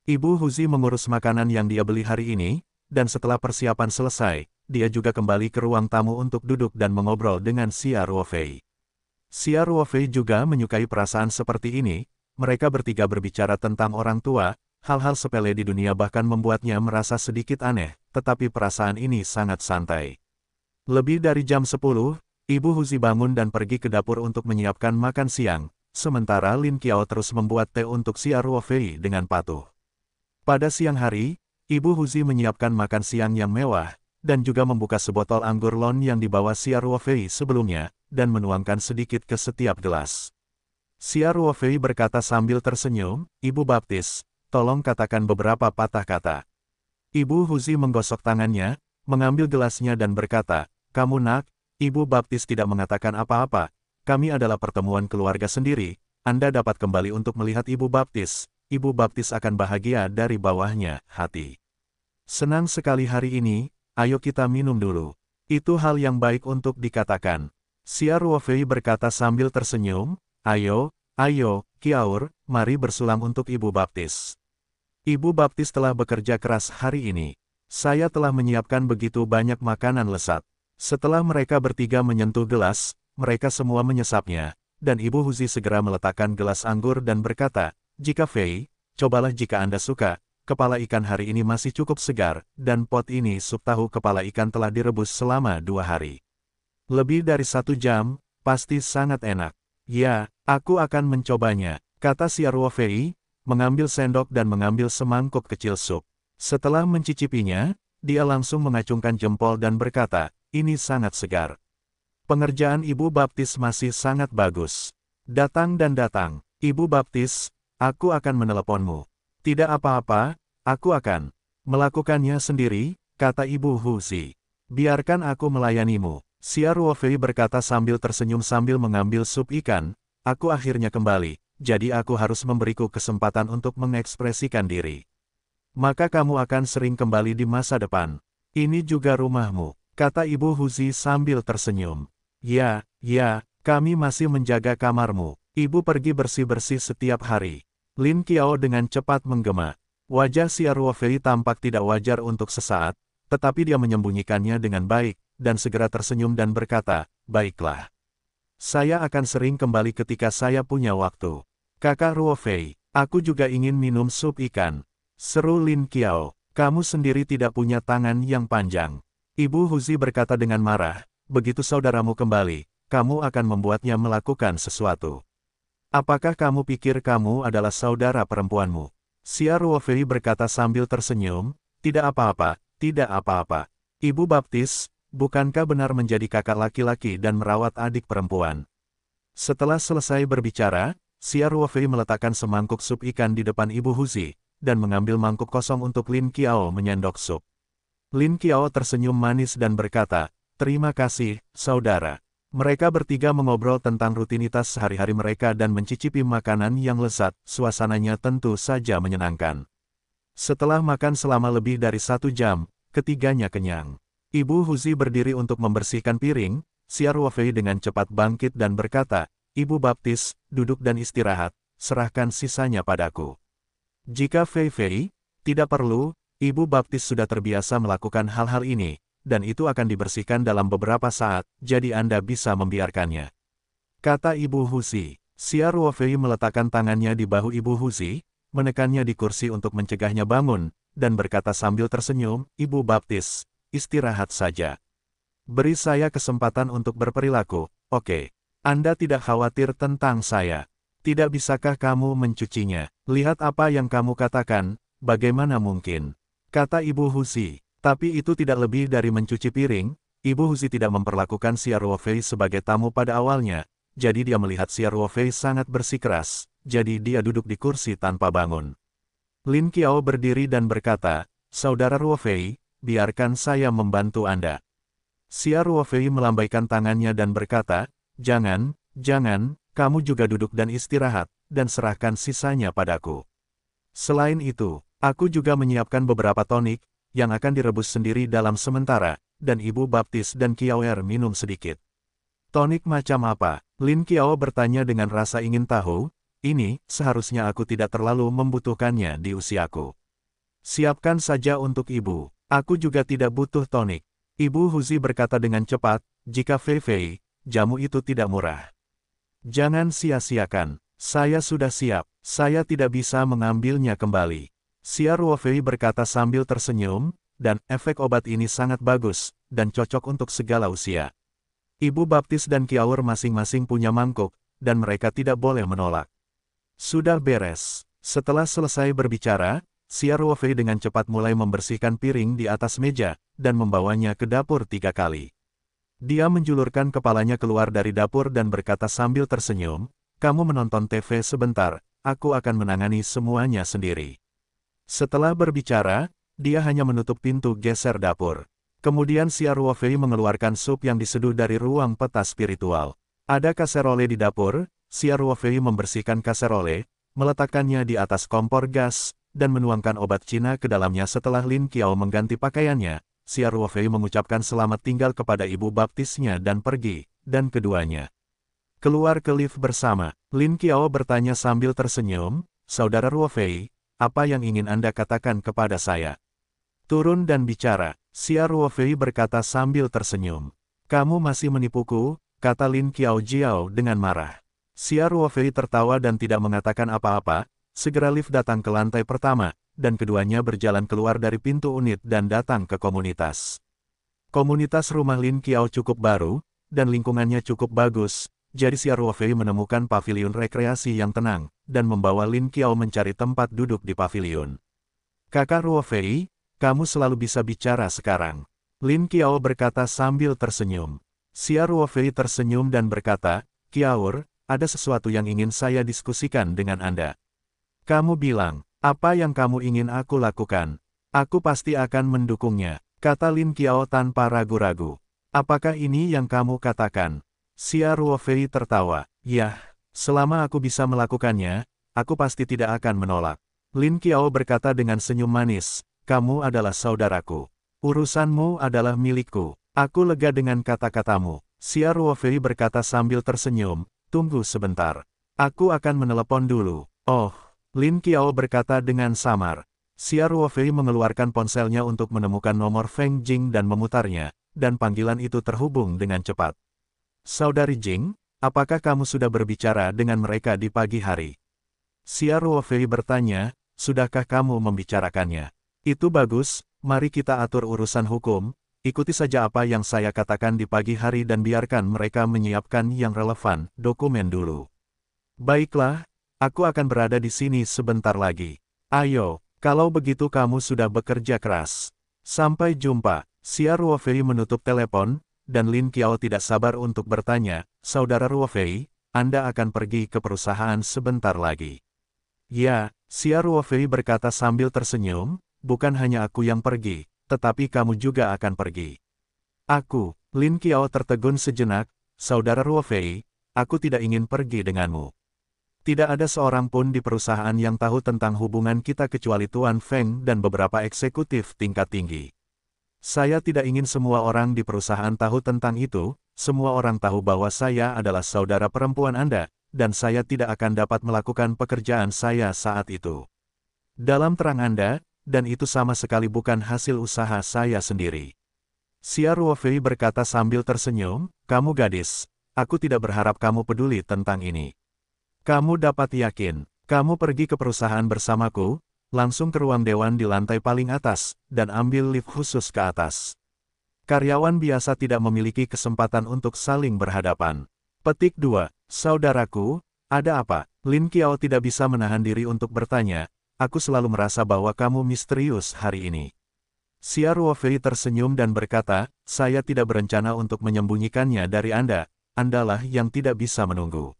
Ibu Huzi mengurus makanan yang dia beli hari ini, dan setelah persiapan selesai, dia juga kembali ke ruang tamu untuk duduk dan mengobrol dengan Xia Ruofei. Xia Ruofei juga menyukai perasaan seperti ini, mereka bertiga berbicara tentang orang tua, hal-hal sepele di dunia bahkan membuatnya merasa sedikit aneh, tetapi perasaan ini sangat santai. Lebih dari jam 10, Ibu Huzi bangun dan pergi ke dapur untuk menyiapkan makan siang, sementara Lin Qiao terus membuat teh untuk Xia Ruofei dengan patuh. Pada siang hari, Ibu Huzi menyiapkan makan siang yang mewah, dan juga membuka sebotol anggur lon yang dibawa Xia Ruofei sebelumnya, dan menuangkan sedikit ke setiap gelas. Xia Ruofei berkata sambil tersenyum, Ibu Baptis, tolong katakan beberapa patah kata. Ibu Huzi menggosok tangannya, mengambil gelasnya dan berkata, kamu nak, Ibu Baptis tidak mengatakan apa-apa, kami adalah pertemuan keluarga sendiri, Anda dapat kembali untuk melihat Ibu Baptis, Ibu Baptis akan bahagia dari bawahnya, hati. Senang sekali hari ini, ayo kita minum dulu. Itu hal yang baik untuk dikatakan. Xia Ruofei berkata sambil tersenyum, ayo, Qiaur, mari bersulang untuk Ibu Baptis. Ibu Baptis telah bekerja keras hari ini. Saya telah menyiapkan begitu banyak makanan lezat. Setelah mereka bertiga menyentuh gelas, mereka semua menyesapnya, dan Ibu Huzi segera meletakkan gelas anggur dan berkata, jika Fei, cobalah jika Anda suka, kepala ikan hari ini masih cukup segar, dan pot ini sup tahu kepala ikan telah direbus selama 2 hari. Lebih dari 1 jam, pasti sangat enak. Ya, aku akan mencobanya, kata Xia Ruofei, mengambil sendok dan mengambil semangkuk kecil sup. Setelah mencicipinya, dia langsung mengacungkan jempol dan berkata, ini sangat segar. Pengerjaan Ibu Baptis masih sangat bagus. Datang dan datang, Ibu Baptis, aku akan meneleponmu. Tidak apa-apa, aku akan melakukannya sendiri, kata Ibu Huzi. Biarkan aku melayanimu. Xia Ruofei berkata sambil tersenyum sambil mengambil sup ikan, aku akhirnya kembali, jadi aku harus memberiku kesempatan untuk mengekspresikan diri. Maka kamu akan sering kembali di masa depan. Ini juga rumahmu, kata Ibu Huzi sambil tersenyum. Ya, kami masih menjaga kamarmu. Ibu pergi bersih-bersih setiap hari. Lin Qiao dengan cepat menggema. Wajah Xia Ruofei tampak tidak wajar untuk sesaat, tetapi dia menyembunyikannya dengan baik, dan segera tersenyum dan berkata, baiklah. Saya akan sering kembali ketika saya punya waktu. Kakak Ruofei, aku juga ingin minum sup ikan. Seru Lin Qiao, kamu sendiri tidak punya tangan yang panjang. Ibu Huzi berkata dengan marah, begitu saudaramu kembali, kamu akan membuatnya melakukan sesuatu. Apakah kamu pikir kamu adalah saudara perempuanmu? Xia Ruofei berkata sambil tersenyum, tidak apa-apa, tidak apa-apa. Ibu Baptis, bukankah benar menjadi kakak laki-laki dan merawat adik perempuan? Setelah selesai berbicara, Xia Ruofei meletakkan semangkuk sup ikan di depan Ibu Huzi, dan mengambil mangkuk kosong untuk Lin Qiao menyendok sup. Lin Qiao tersenyum manis dan berkata, "Terima kasih, saudara." Mereka bertiga mengobrol tentang rutinitas sehari-hari mereka dan mencicipi makanan yang lezat, suasananya tentu saja menyenangkan. Setelah makan selama lebih dari 1 jam, ketiganya kenyang. Ibu Huzi berdiri untuk membersihkan piring, Xia Ruofei dengan cepat bangkit dan berkata, "Ibu Baptis, duduk dan istirahat, serahkan sisanya padaku." Jika Fei Fei tidak perlu, Ibu Baptis sudah terbiasa melakukan hal-hal ini, dan itu akan dibersihkan dalam beberapa saat, jadi Anda bisa membiarkannya. Kata Ibu Huzi. Xia Ruofei meletakkan tangannya di bahu Ibu Huzi, menekannya di kursi untuk mencegahnya bangun, dan berkata sambil tersenyum, "Ibu Baptis, istirahat saja. Beri saya kesempatan untuk berperilaku, oke? Anda tidak khawatir tentang saya. Tidak bisakah kamu mencucinya? Lihat apa yang kamu katakan, bagaimana mungkin?" Kata Ibu Huzi. Tapi itu tidak lebih dari mencuci piring. Ibu Huzi tidak memperlakukan Xia Ruofei sebagai tamu pada awalnya, jadi dia melihat Xia Ruofei sangat bersikeras, jadi dia duduk di kursi tanpa bangun. Lin Qiao berdiri dan berkata, "Saudara Ruofei, biarkan saya membantu Anda." Xia Ruofei melambaikan tangannya dan berkata, "Jangan, jangan, kamu juga duduk dan istirahat, dan serahkan sisanya padaku. Selain itu, aku juga menyiapkan beberapa tonik, yang akan direbus sendiri dalam sementara, dan Ibu Baptis dan Qiaoer minum sedikit." "Tonik macam apa?" Lin Qiao bertanya dengan rasa ingin tahu. "Ini, seharusnya aku tidak terlalu membutuhkannya di usiaku." "Siapkan saja untuk ibu. Aku juga tidak butuh tonik." Ibu Huzi berkata dengan cepat, "Jika Fei Fei, jamu itu tidak murah. Jangan sia-siakan. Saya sudah siap, saya tidak bisa mengambilnya kembali." Xia Ruofei berkata sambil tersenyum, "Dan efek obat ini sangat bagus, dan cocok untuk segala usia." Ibu Baptis dan Qiaoer masing-masing punya mangkuk, dan mereka tidak boleh menolak. Sudah beres. Setelah selesai berbicara, Xia Ruofei dengan cepat mulai membersihkan piring di atas meja, dan membawanya ke dapur 3 kali. Dia menjulurkan kepalanya keluar dari dapur dan berkata sambil tersenyum, "Kamu menonton TV sebentar, aku akan menangani semuanya sendiri." Setelah berbicara, dia hanya menutup pintu geser dapur. Kemudian Xia Ruofei mengeluarkan sup yang diseduh dari ruang peta spiritual. Ada kaserole di dapur. Xia Ruofei membersihkan kaserole, meletakkannya di atas kompor gas, dan menuangkan obat Cina ke dalamnya. Setelah Lin Qiao mengganti pakaiannya, Xia Ruofei mengucapkan selamat tinggal kepada ibu baptisnya dan pergi, dan keduanya keluar ke lift bersama. Lin Qiao bertanya sambil tersenyum, "Saudara Ruofei, apa yang ingin Anda katakan kepada saya?" "Turun dan bicara." Xia Ruofei berkata sambil tersenyum. "Kamu masih menipuku," kata Lin Qiao Jiao dengan marah. Xia Ruofei tertawa dan tidak mengatakan apa-apa. Segera lift datang ke lantai pertama, dan keduanya berjalan keluar dari pintu unit dan datang ke komunitas. Komunitas rumah Lin Qiao cukup baru, dan lingkungannya cukup bagus, jadi Xia Ruofei menemukan paviliun rekreasi yang tenang, dan membawa Lin Qiao mencari tempat duduk di paviliun. "Kakak Ruofei, kamu selalu bisa bicara sekarang." Lin Qiao berkata sambil tersenyum. Xia Ruofei tersenyum dan berkata, "Qiaoer, ada sesuatu yang ingin saya diskusikan dengan Anda." "Kamu bilang, apa yang kamu ingin aku lakukan? Aku pasti akan mendukungnya," kata Lin Qiao tanpa ragu-ragu. "Apakah ini yang kamu katakan?" Xia Ruofei tertawa. "Yah, selama aku bisa melakukannya, aku pasti tidak akan menolak." Lin Qiao berkata dengan senyum manis, "Kamu adalah saudaraku. Urusanmu adalah milikku. Aku lega dengan kata-katamu." Xia Ruofei berkata sambil tersenyum, "Tunggu sebentar. Aku akan menelepon dulu." "Oh," Lin Qiao berkata dengan samar. Xia Ruofei mengeluarkan ponselnya untuk menemukan nomor Feng Jing dan memutarnya, dan panggilan itu terhubung dengan cepat. "Saudari Jing, apakah kamu sudah berbicara dengan mereka di pagi hari?" Xia Ruofei bertanya, "Sudahkah kamu membicarakannya?" "Itu bagus, mari kita atur urusan hukum, ikuti saja apa yang saya katakan di pagi hari dan biarkan mereka menyiapkan yang relevan, dokumen dulu." "Baiklah, aku akan berada di sini sebentar lagi. Ayo, kalau begitu kamu sudah bekerja keras. Sampai jumpa." Xia Ruofei menutup telepon, dan Lin Qiao tidak sabar untuk bertanya, "Saudara Ruofei, Anda akan pergi ke perusahaan sebentar lagi. Ya, Xia Ruofei berkata sambil tersenyum, bukan hanya aku yang pergi, tetapi kamu juga akan pergi. Aku, Lin Qiao tertegun sejenak, saudara Ruofei, aku tidak ingin pergi denganmu. Tidak ada seorang pun di perusahaan yang tahu tentang hubungan kita kecuali Tuan Feng dan beberapa eksekutif tingkat tinggi. Saya tidak ingin semua orang di perusahaan tahu tentang itu, semua orang tahu bahwa saya adalah saudara perempuan Anda, dan saya tidak akan dapat melakukan pekerjaan saya saat itu. Dalam terang Anda, dan itu sama sekali bukan hasil usaha saya sendiri. Xia Ruofei berkata sambil tersenyum, kamu gadis, aku tidak berharap kamu peduli tentang ini. Kamu dapat yakin, kamu pergi ke perusahaan bersamaku, langsung ke ruang dewan di lantai paling atas, dan ambil lift khusus ke atas. Karyawan biasa tidak memiliki kesempatan untuk saling berhadapan. Petik 2. Saudaraku, ada apa? Lin Qiao tidak bisa menahan diri untuk bertanya, aku selalu merasa bahwa kamu misterius hari ini. Xia Ruofei tersenyum dan berkata, saya tidak berencana untuk menyembunyikannya dari Anda, Andalah yang tidak bisa menunggu.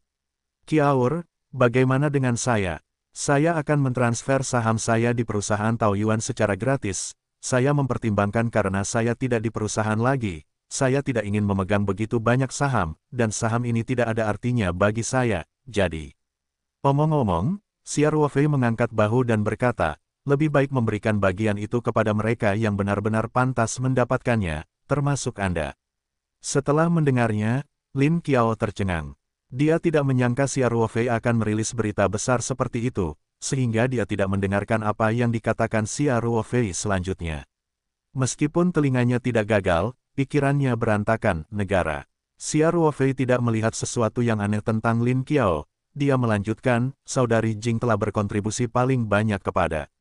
Qiaur, bagaimana dengan saya? Saya akan mentransfer saham saya di perusahaan Taoyuan secara gratis. Saya mempertimbangkan karena saya tidak di perusahaan lagi. Saya tidak ingin memegang begitu banyak saham, dan saham ini tidak ada artinya bagi saya, jadi. Omong-omong, Xia Ruofei mengangkat bahu dan berkata, lebih baik memberikan bagian itu kepada mereka yang benar-benar pantas mendapatkannya, termasuk Anda. Setelah mendengarnya, Lin Qiao tercengang. Dia tidak menyangka Xia Ruofei akan merilis berita besar seperti itu, sehingga dia tidak mendengarkan apa yang dikatakan Xia Ruofei selanjutnya. Meskipun telinganya tidak gagal, pikirannya berantakan, negara. Xia Ruofei tidak melihat sesuatu yang aneh tentang Lin Qiao. Dia melanjutkan, saudari Jing telah berkontribusi paling banyak kepada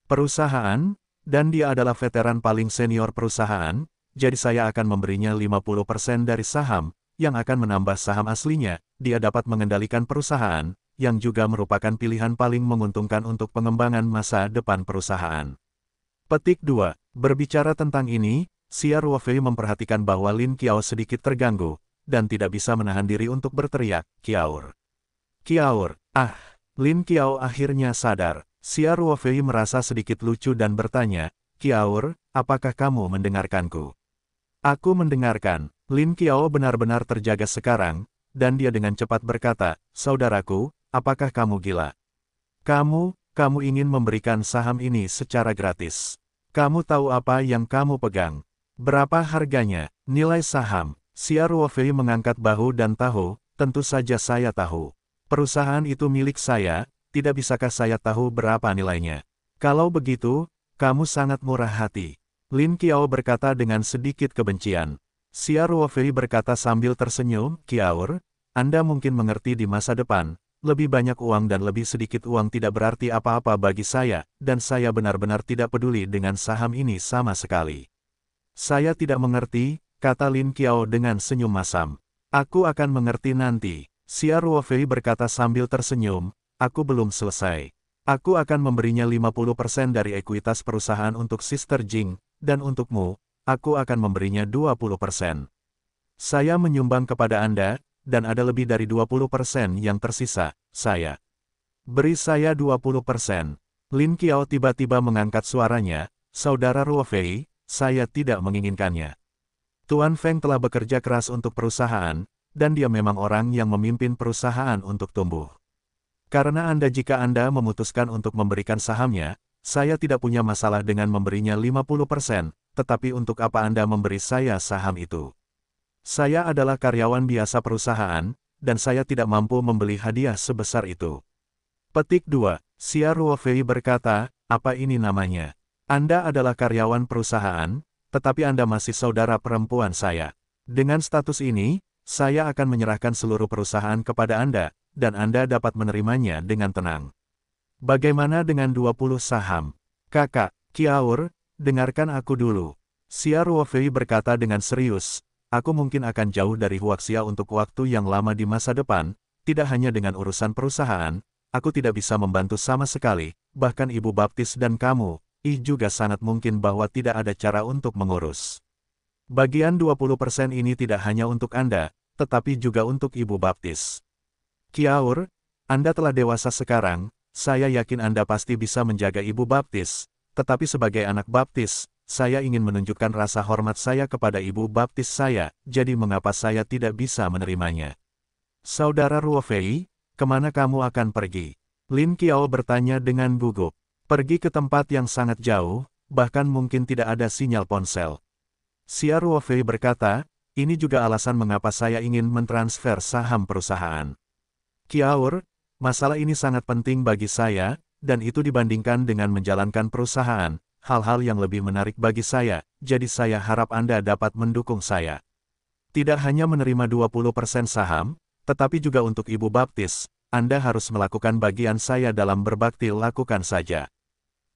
perusahaan, dan dia adalah veteran paling senior perusahaan, jadi saya akan memberinya 50% dari saham, yang akan menambah saham aslinya. Dia dapat mengendalikan perusahaan, yang juga merupakan pilihan paling menguntungkan untuk pengembangan masa depan perusahaan. Petik 2. Berbicara tentang ini, Xia Ruofei memperhatikan bahwa Lin Qiao sedikit terganggu, dan tidak bisa menahan diri untuk berteriak, Qiaur. Qiaur, ah! Lin Qiao akhirnya sadar. Xia Ruofei merasa sedikit lucu dan bertanya, Qiaur, apakah kamu mendengarkanku? Aku mendengarkan. Lin Qiao benar-benar terjaga sekarang, dan dia dengan cepat berkata, saudaraku, apakah kamu gila? Kamu ingin memberikan saham ini secara gratis. Kamu tahu apa yang kamu pegang? Berapa harganya? Nilai saham? Xia Ruofei mengangkat bahu dan tahu, tentu saja saya tahu. Perusahaan itu milik saya, tidak bisakah saya tahu berapa nilainya? Kalau begitu, kamu sangat murah hati. Lin Qiao berkata dengan sedikit kebencian. Xia Ruofei berkata sambil tersenyum, Qiaur, Anda mungkin mengerti di masa depan, lebih banyak uang dan lebih sedikit uang tidak berarti apa-apa bagi saya, dan saya benar-benar tidak peduli dengan saham ini sama sekali. Saya tidak mengerti, kata Lin Qiao dengan senyum masam. Aku akan mengerti nanti. Xia Ruofei berkata sambil tersenyum, aku belum selesai. Aku akan memberinya 50% dari ekuitas perusahaan untuk Sister Jing, dan untukmu, aku akan memberinya 20%. Saya menyumbang kepada Anda, dan ada lebih dari 20% yang tersisa, saya. Beri saya 20%. Lin Qiao tiba-tiba mengangkat suaranya, saudara Ruofei, saya tidak menginginkannya. Tuan Feng telah bekerja keras untuk perusahaan, dan dia memang orang yang memimpin perusahaan untuk tumbuh. Karena jika Anda memutuskan untuk memberikan sahamnya, saya tidak punya masalah dengan memberinya 50%, tetapi untuk apa Anda memberi saya saham itu? Saya adalah karyawan biasa perusahaan, dan saya tidak mampu membeli hadiah sebesar itu. Petik 2. Xia Ruofei berkata, apa ini namanya? Anda adalah karyawan perusahaan, tetapi Anda masih saudara perempuan saya. Dengan status ini, saya akan menyerahkan seluruh perusahaan kepada Anda, dan Anda dapat menerimanya dengan tenang. Bagaimana dengan 20 saham? Kakak, Qiaur, dengarkan aku dulu. Xia Ruofei berkata dengan serius, aku mungkin akan jauh dari Huaxia untuk waktu yang lama di masa depan, tidak hanya dengan urusan perusahaan, aku tidak bisa membantu sama sekali, bahkan Ibu Baptis dan kamu, juga sangat mungkin bahwa tidak ada cara untuk mengurus. Bagian 20% ini tidak hanya untuk Anda, tetapi juga untuk Ibu Baptis. Qiaur, Anda telah dewasa sekarang, saya yakin Anda pasti bisa menjaga Ibu Baptis, tetapi sebagai anak baptis, saya ingin menunjukkan rasa hormat saya kepada Ibu Baptis saya, jadi mengapa saya tidak bisa menerimanya? Saudara Ruofei, kemana kamu akan pergi? Lin Qiao bertanya dengan gugup. Pergi ke tempat yang sangat jauh, bahkan mungkin tidak ada sinyal ponsel. Xia Ruofei berkata, ini juga alasan mengapa saya ingin mentransfer saham perusahaan. Qiaur, masalah ini sangat penting bagi saya, dan itu dibandingkan dengan menjalankan perusahaan, hal-hal yang lebih menarik bagi saya, jadi saya harap Anda dapat mendukung saya. Tidak hanya menerima 20% saham, tetapi juga untuk Ibu Baptis, Anda harus melakukan bagian saya dalam berbakti lakukan saja.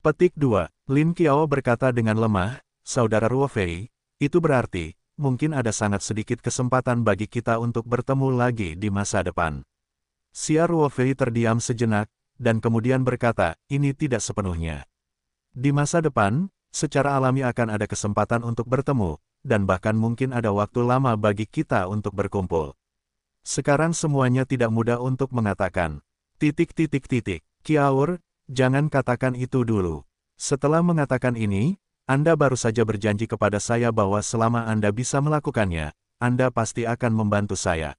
Petik 2. Lin Qiao berkata dengan lemah, Saudara Ruofei, itu berarti, mungkin ada sangat sedikit kesempatan bagi kita untuk bertemu lagi di masa depan. Xia Ruofei terdiam sejenak, dan kemudian berkata, ini tidak sepenuhnya. Di masa depan, secara alami akan ada kesempatan untuk bertemu, dan bahkan mungkin ada waktu lama bagi kita untuk berkumpul. Sekarang semuanya tidak mudah untuk mengatakan. Qiaur, jangan katakan itu dulu. Setelah mengatakan ini, Anda baru saja berjanji kepada saya bahwa selama Anda bisa melakukannya, Anda pasti akan membantu saya.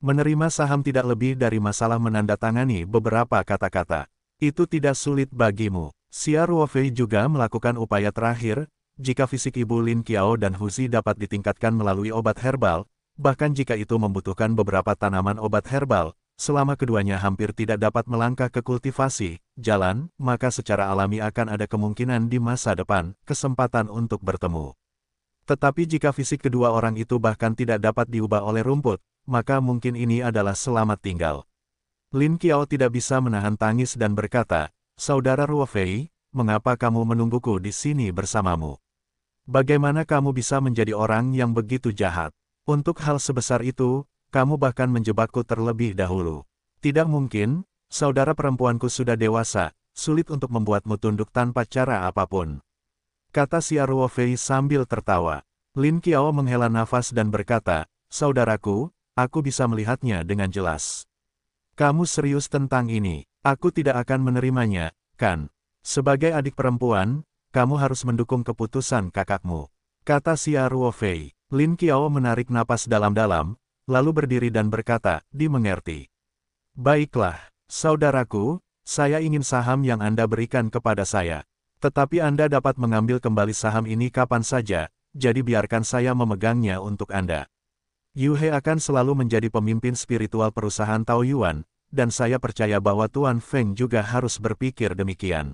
Menerima saham tidak lebih dari masalah menandatangani beberapa kata-kata. Itu tidak sulit bagimu. Xia Ruofei juga melakukan upaya terakhir, jika fisik Ibu Lin Qiao dan Huzi dapat ditingkatkan melalui obat herbal, bahkan jika itu membutuhkan beberapa tanaman obat herbal, selama keduanya hampir tidak dapat melangkah ke kultivasi, jalan, maka secara alami akan ada kemungkinan di masa depan, kesempatan untuk bertemu. Tetapi jika fisik kedua orang itu bahkan tidak dapat diubah oleh rumput, maka mungkin ini adalah selamat tinggal. Lin Qiao tidak bisa menahan tangis dan berkata, Saudara Ruofei, mengapa kamu menungguku di sini bersamamu? Bagaimana kamu bisa menjadi orang yang begitu jahat? Untuk hal sebesar itu, kamu bahkan menjebakku terlebih dahulu. Tidak mungkin, saudara perempuanku sudah dewasa, sulit untuk membuatmu tunduk tanpa cara apapun. Kata Xia Ruofei sambil tertawa. Lin Qiao menghela nafas dan berkata, Saudaraku, aku bisa melihatnya dengan jelas. Kamu serius tentang ini, aku tidak akan menerimanya, kan? Sebagai adik perempuan, kamu harus mendukung keputusan kakakmu. Kata Xia Ruofei. Lin Qiao menarik napas dalam-dalam, lalu berdiri dan berkata, dimengerti. Baiklah, saudaraku, saya ingin saham yang Anda berikan kepada saya. Tetapi Anda dapat mengambil kembali saham ini kapan saja, jadi biarkan saya memegangnya untuk Anda. Yu He akan selalu menjadi pemimpin spiritual perusahaan Taoyuan, dan saya percaya bahwa Tuan Feng juga harus berpikir demikian.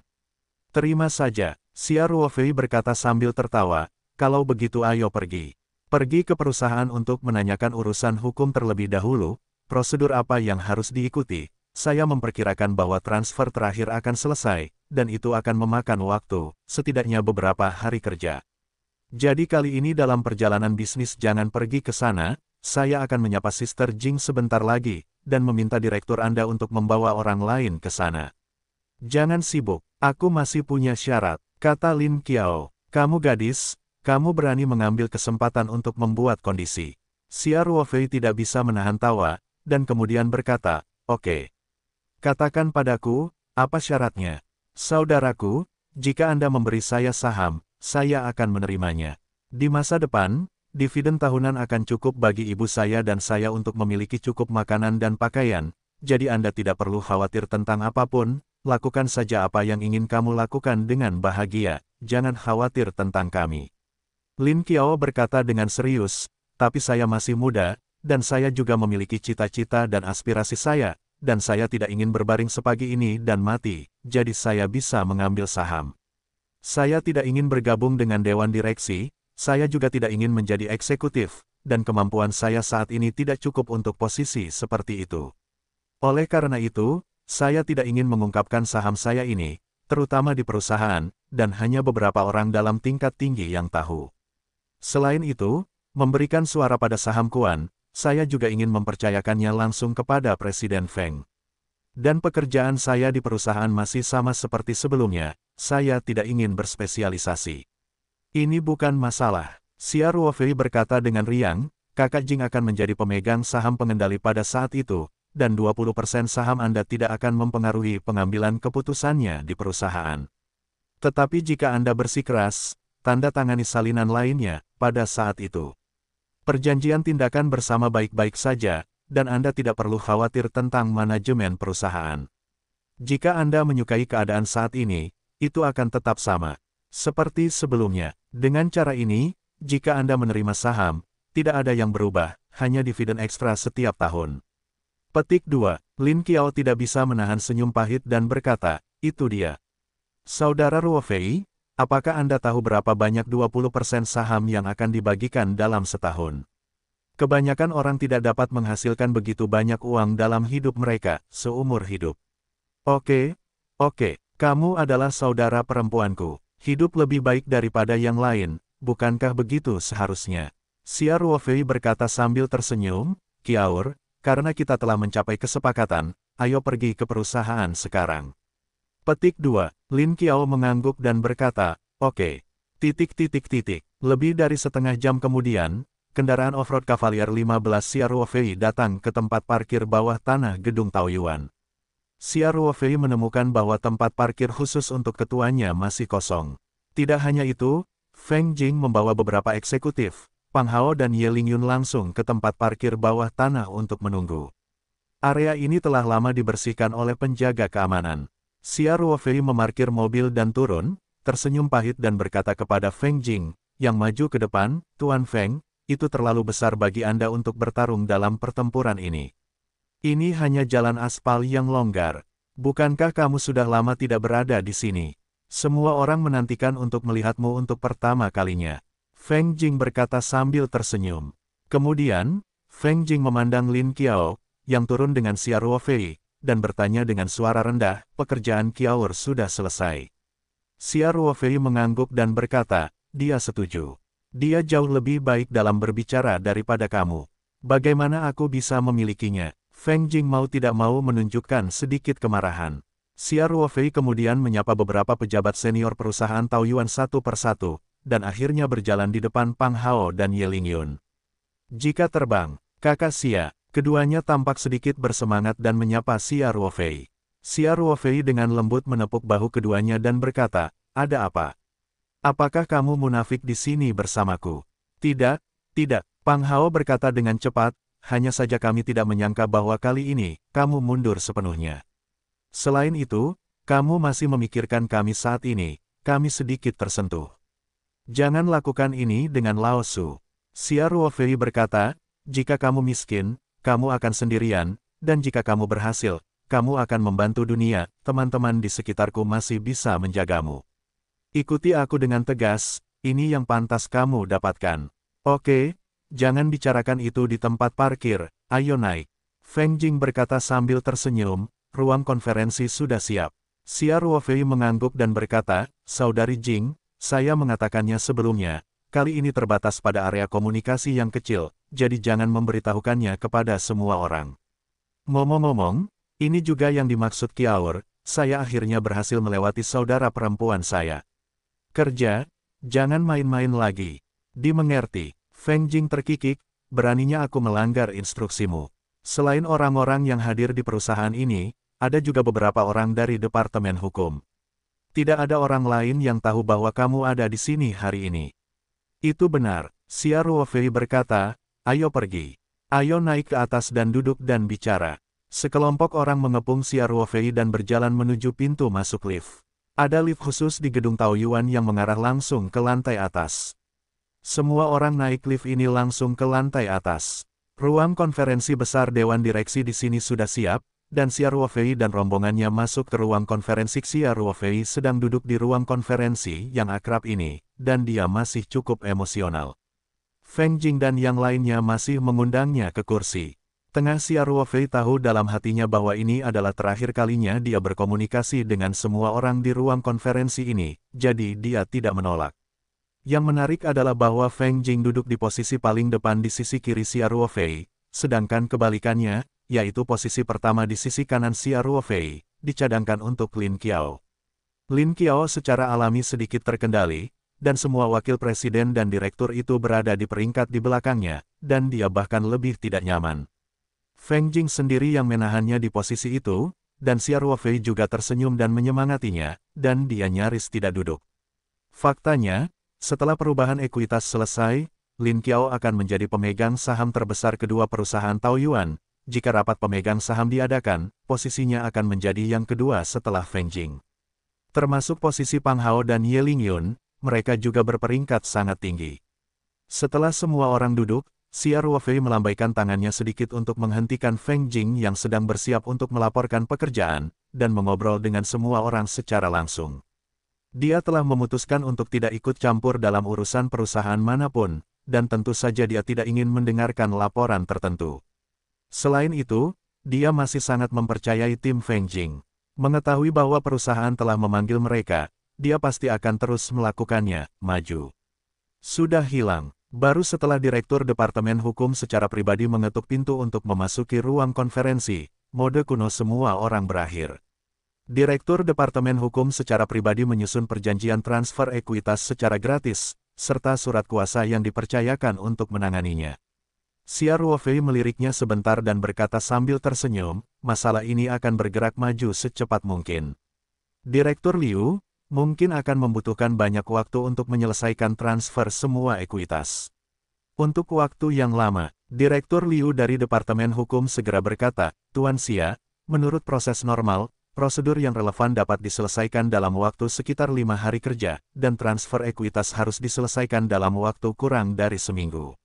Terima saja, Xia Ruofei berkata sambil tertawa, kalau begitu ayo pergi. Pergi ke perusahaan untuk menanyakan urusan hukum terlebih dahulu, prosedur apa yang harus diikuti. Saya memperkirakan bahwa transfer terakhir akan selesai, dan itu akan memakan waktu, setidaknya beberapa hari kerja. Jadi kali ini dalam perjalanan bisnis jangan pergi ke sana, saya akan menyapa Sister Jing sebentar lagi, dan meminta direktur Anda untuk membawa orang lain ke sana. Jangan sibuk, aku masih punya syarat, kata Lin Qiao. Kamu gadis, kamu berani mengambil kesempatan untuk membuat kondisi. Xia Ruofei tidak bisa menahan tawa, dan kemudian berkata, oke. Katakan padaku, apa syaratnya? Saudaraku, jika Anda memberi saya saham, saya akan menerimanya. Di masa depan, dividen tahunan akan cukup bagi ibu saya dan saya untuk memiliki cukup makanan dan pakaian, jadi Anda tidak perlu khawatir tentang apapun, lakukan saja apa yang ingin kamu lakukan dengan bahagia, jangan khawatir tentang kami. Lin Qiao berkata dengan serius, tapi saya masih muda, dan saya juga memiliki cita-cita dan aspirasi saya, dan saya tidak ingin berbaring sepagi ini dan mati, jadi saya bisa mengambil saham. Saya tidak ingin bergabung dengan dewan direksi, saya juga tidak ingin menjadi eksekutif, dan kemampuan saya saat ini tidak cukup untuk posisi seperti itu. Oleh karena itu, saya tidak ingin mengungkapkan saham saya ini, terutama di perusahaan, dan hanya beberapa orang dalam tingkat tinggi yang tahu. Selain itu, memberikan suara pada saham Kuan, saya juga ingin mempercayakannya langsung kepada Presiden Feng. Dan pekerjaan saya di perusahaan masih sama seperti sebelumnya, saya tidak ingin berspesialisasi. Ini bukan masalah. Xia Ruofei berkata dengan riang, kakak Jing akan menjadi pemegang saham pengendali pada saat itu, dan 20% saham Anda tidak akan mempengaruhi pengambilan keputusannya di perusahaan. Tetapi jika Anda bersikeras, tanda tangani salinan lainnya pada saat itu. Perjanjian tindakan bersama baik-baik saja, dan Anda tidak perlu khawatir tentang manajemen perusahaan. Jika Anda menyukai keadaan saat ini, itu akan tetap sama. Seperti sebelumnya, dengan cara ini, jika Anda menerima saham, tidak ada yang berubah, hanya dividen ekstra setiap tahun. Petik 2. Lin Qiao tidak bisa menahan senyum pahit dan berkata, itu dia. Saudara Ruo Fei, apakah Anda tahu berapa banyak 20% saham yang akan dibagikan dalam setahun? Kebanyakan orang tidak dapat menghasilkan begitu banyak uang dalam hidup mereka, seumur hidup. Oke, kamu adalah saudara perempuanku. Hidup lebih baik daripada yang lain, bukankah begitu seharusnya? Xia Ruofei berkata sambil tersenyum, Qiaur, karena kita telah mencapai kesepakatan, ayo pergi ke perusahaan sekarang. Petik 2. Lin Qiao mengangguk dan berkata, oke. Lebih dari setengah jam kemudian, kendaraan off-road Cavalier 15 Xia Ruofei datang ke tempat parkir bawah tanah gedung Taoyuan. Xia Ruofei menemukan bahwa tempat parkir khusus untuk ketuanya masih kosong. Tidak hanya itu, Feng Jing membawa beberapa eksekutif, Pang Hao dan Ye Lingyun langsung ke tempat parkir bawah tanah untuk menunggu. Area ini telah lama dibersihkan oleh penjaga keamanan. Xia Ruofei memarkir mobil dan turun, tersenyum pahit dan berkata kepada Feng Jing, yang maju ke depan, Tuan Feng, itu terlalu besar bagi Anda untuk bertarung dalam pertempuran ini. Ini hanya jalan aspal yang longgar. Bukankah kamu sudah lama tidak berada di sini? Semua orang menantikan untuk melihatmu untuk pertama kalinya. Feng Jing berkata sambil tersenyum. Kemudian, Feng Jing memandang Lin Qiao, yang turun dengan Xia Ruofei, dan bertanya dengan suara rendah, pekerjaan Qiaur sudah selesai. Xia Ruofei mengangguk dan berkata, dia setuju. Dia jauh lebih baik dalam berbicara daripada kamu. Bagaimana aku bisa memilikinya? Feng Jing mau tidak mau menunjukkan sedikit kemarahan. Xia Ruofei kemudian menyapa beberapa pejabat senior perusahaan Taoyuan satu persatu, dan akhirnya berjalan di depan Pang Hao dan Ye Lingyun. Jika terbang, kakak Xia, keduanya tampak sedikit bersemangat dan menyapa Xia Ruofei. Xia Ruofei dengan lembut menepuk bahu keduanya dan berkata, ada apa? Apakah kamu munafik di sini bersamaku? Tidak. Pang Hao berkata dengan cepat, hanya saja kami tidak menyangka bahwa kali ini, kamu mundur sepenuhnya. Selain itu, kamu masih memikirkan kami saat ini, kami sedikit tersentuh. Jangan lakukan ini dengan Lao Su. Xia Ruofei berkata, jika kamu miskin, kamu akan sendirian, dan jika kamu berhasil, kamu akan membantu dunia, teman-teman di sekitarku masih bisa menjagamu. Ikuti aku dengan tegas, ini yang pantas kamu dapatkan. Oke, jangan bicarakan itu di tempat parkir, ayo naik. Feng Jing berkata sambil tersenyum, ruang konferensi sudah siap. Xia Ruofei mengangguk dan berkata, Saudari Jing, saya mengatakannya sebelumnya, kali ini terbatas pada area komunikasi yang kecil, jadi jangan memberitahukannya kepada semua orang. Ngomong-ngomong, ini juga yang dimaksud Qiaur, saya akhirnya berhasil melewati saudara perempuan saya. Kerja, jangan main-main lagi. Dimengerti. Feng Jing terkikik, beraninya aku melanggar instruksimu. Selain orang-orang yang hadir di perusahaan ini, ada juga beberapa orang dari Departemen Hukum. Tidak ada orang lain yang tahu bahwa kamu ada di sini hari ini. Itu benar, Xia Ruofei berkata, ayo pergi. Ayo naik ke atas dan duduk dan bicara. Sekelompok orang mengepung Xia Ruofei dan berjalan menuju pintu masuk lift. Ada lift khusus di gedung Taoyuan yang mengarah langsung ke lantai atas. Semua orang naik lift ini langsung ke lantai atas. Ruang konferensi besar Dewan Direksi di sini sudah siap, dan Xia Ruofei dan rombongannya masuk ke ruang konferensi. Xia Ruofei sedang duduk di ruang konferensi yang akrab ini, dan dia masih cukup emosional. Feng Jing dan yang lainnya masih mengundangnya ke kursi. Tengah Xia Ruofei tahu dalam hatinya bahwa ini adalah terakhir kalinya dia berkomunikasi dengan semua orang di ruang konferensi ini, jadi dia tidak menolak. Yang menarik adalah bahwa Feng Jing duduk di posisi paling depan di sisi kiri Xia Ruofei, sedangkan kebalikannya, yaitu posisi pertama di sisi kanan Xia Ruofei, dicadangkan untuk Lin Qiao. Lin Qiao secara alami sedikit terkendali, dan semua wakil presiden dan direktur itu berada di peringkat di belakangnya, dan dia bahkan lebih tidak nyaman. Feng Jing sendiri yang menahannya di posisi itu, dan Xia Ruofei juga tersenyum dan menyemangatinya, dan dia nyaris tidak duduk. Faktanya, setelah perubahan ekuitas selesai, Lin Qiao akan menjadi pemegang saham terbesar kedua perusahaan Taoyuan. Jika rapat pemegang saham diadakan, posisinya akan menjadi yang kedua setelah Feng Jing. Termasuk posisi Pang Hao dan Ye Lingyun, mereka juga berperingkat sangat tinggi. Setelah semua orang duduk, Xia Ruofei melambaikan tangannya sedikit untuk menghentikan Feng Jing yang sedang bersiap untuk melaporkan pekerjaan, dan mengobrol dengan semua orang secara langsung. Dia telah memutuskan untuk tidak ikut campur dalam urusan perusahaan manapun, dan tentu saja dia tidak ingin mendengarkan laporan tertentu. Selain itu, dia masih sangat mempercayai tim Feng Jing. Mengetahui bahwa perusahaan telah memanggil mereka, dia pasti akan terus melakukannya, maju. Sudah hilang. Baru setelah Direktur Departemen Hukum secara pribadi mengetuk pintu untuk memasuki ruang konferensi, mode kuno semua orang berakhir. Direktur Departemen Hukum secara pribadi menyusun perjanjian transfer ekuitas secara gratis, serta surat kuasa yang dipercayakan untuk menanganinya. Xia Ruofei meliriknya sebentar dan berkata sambil tersenyum, masalah ini akan bergerak maju secepat mungkin. Direktur Liu, mungkin akan membutuhkan banyak waktu untuk menyelesaikan transfer semua ekuitas. Untuk waktu yang lama, Direktur Liu dari Departemen Hukum segera berkata, Tuan Xia, menurut proses normal, prosedur yang relevan dapat diselesaikan dalam waktu sekitar 5 hari kerja, dan transfer ekuitas harus diselesaikan dalam waktu kurang dari seminggu.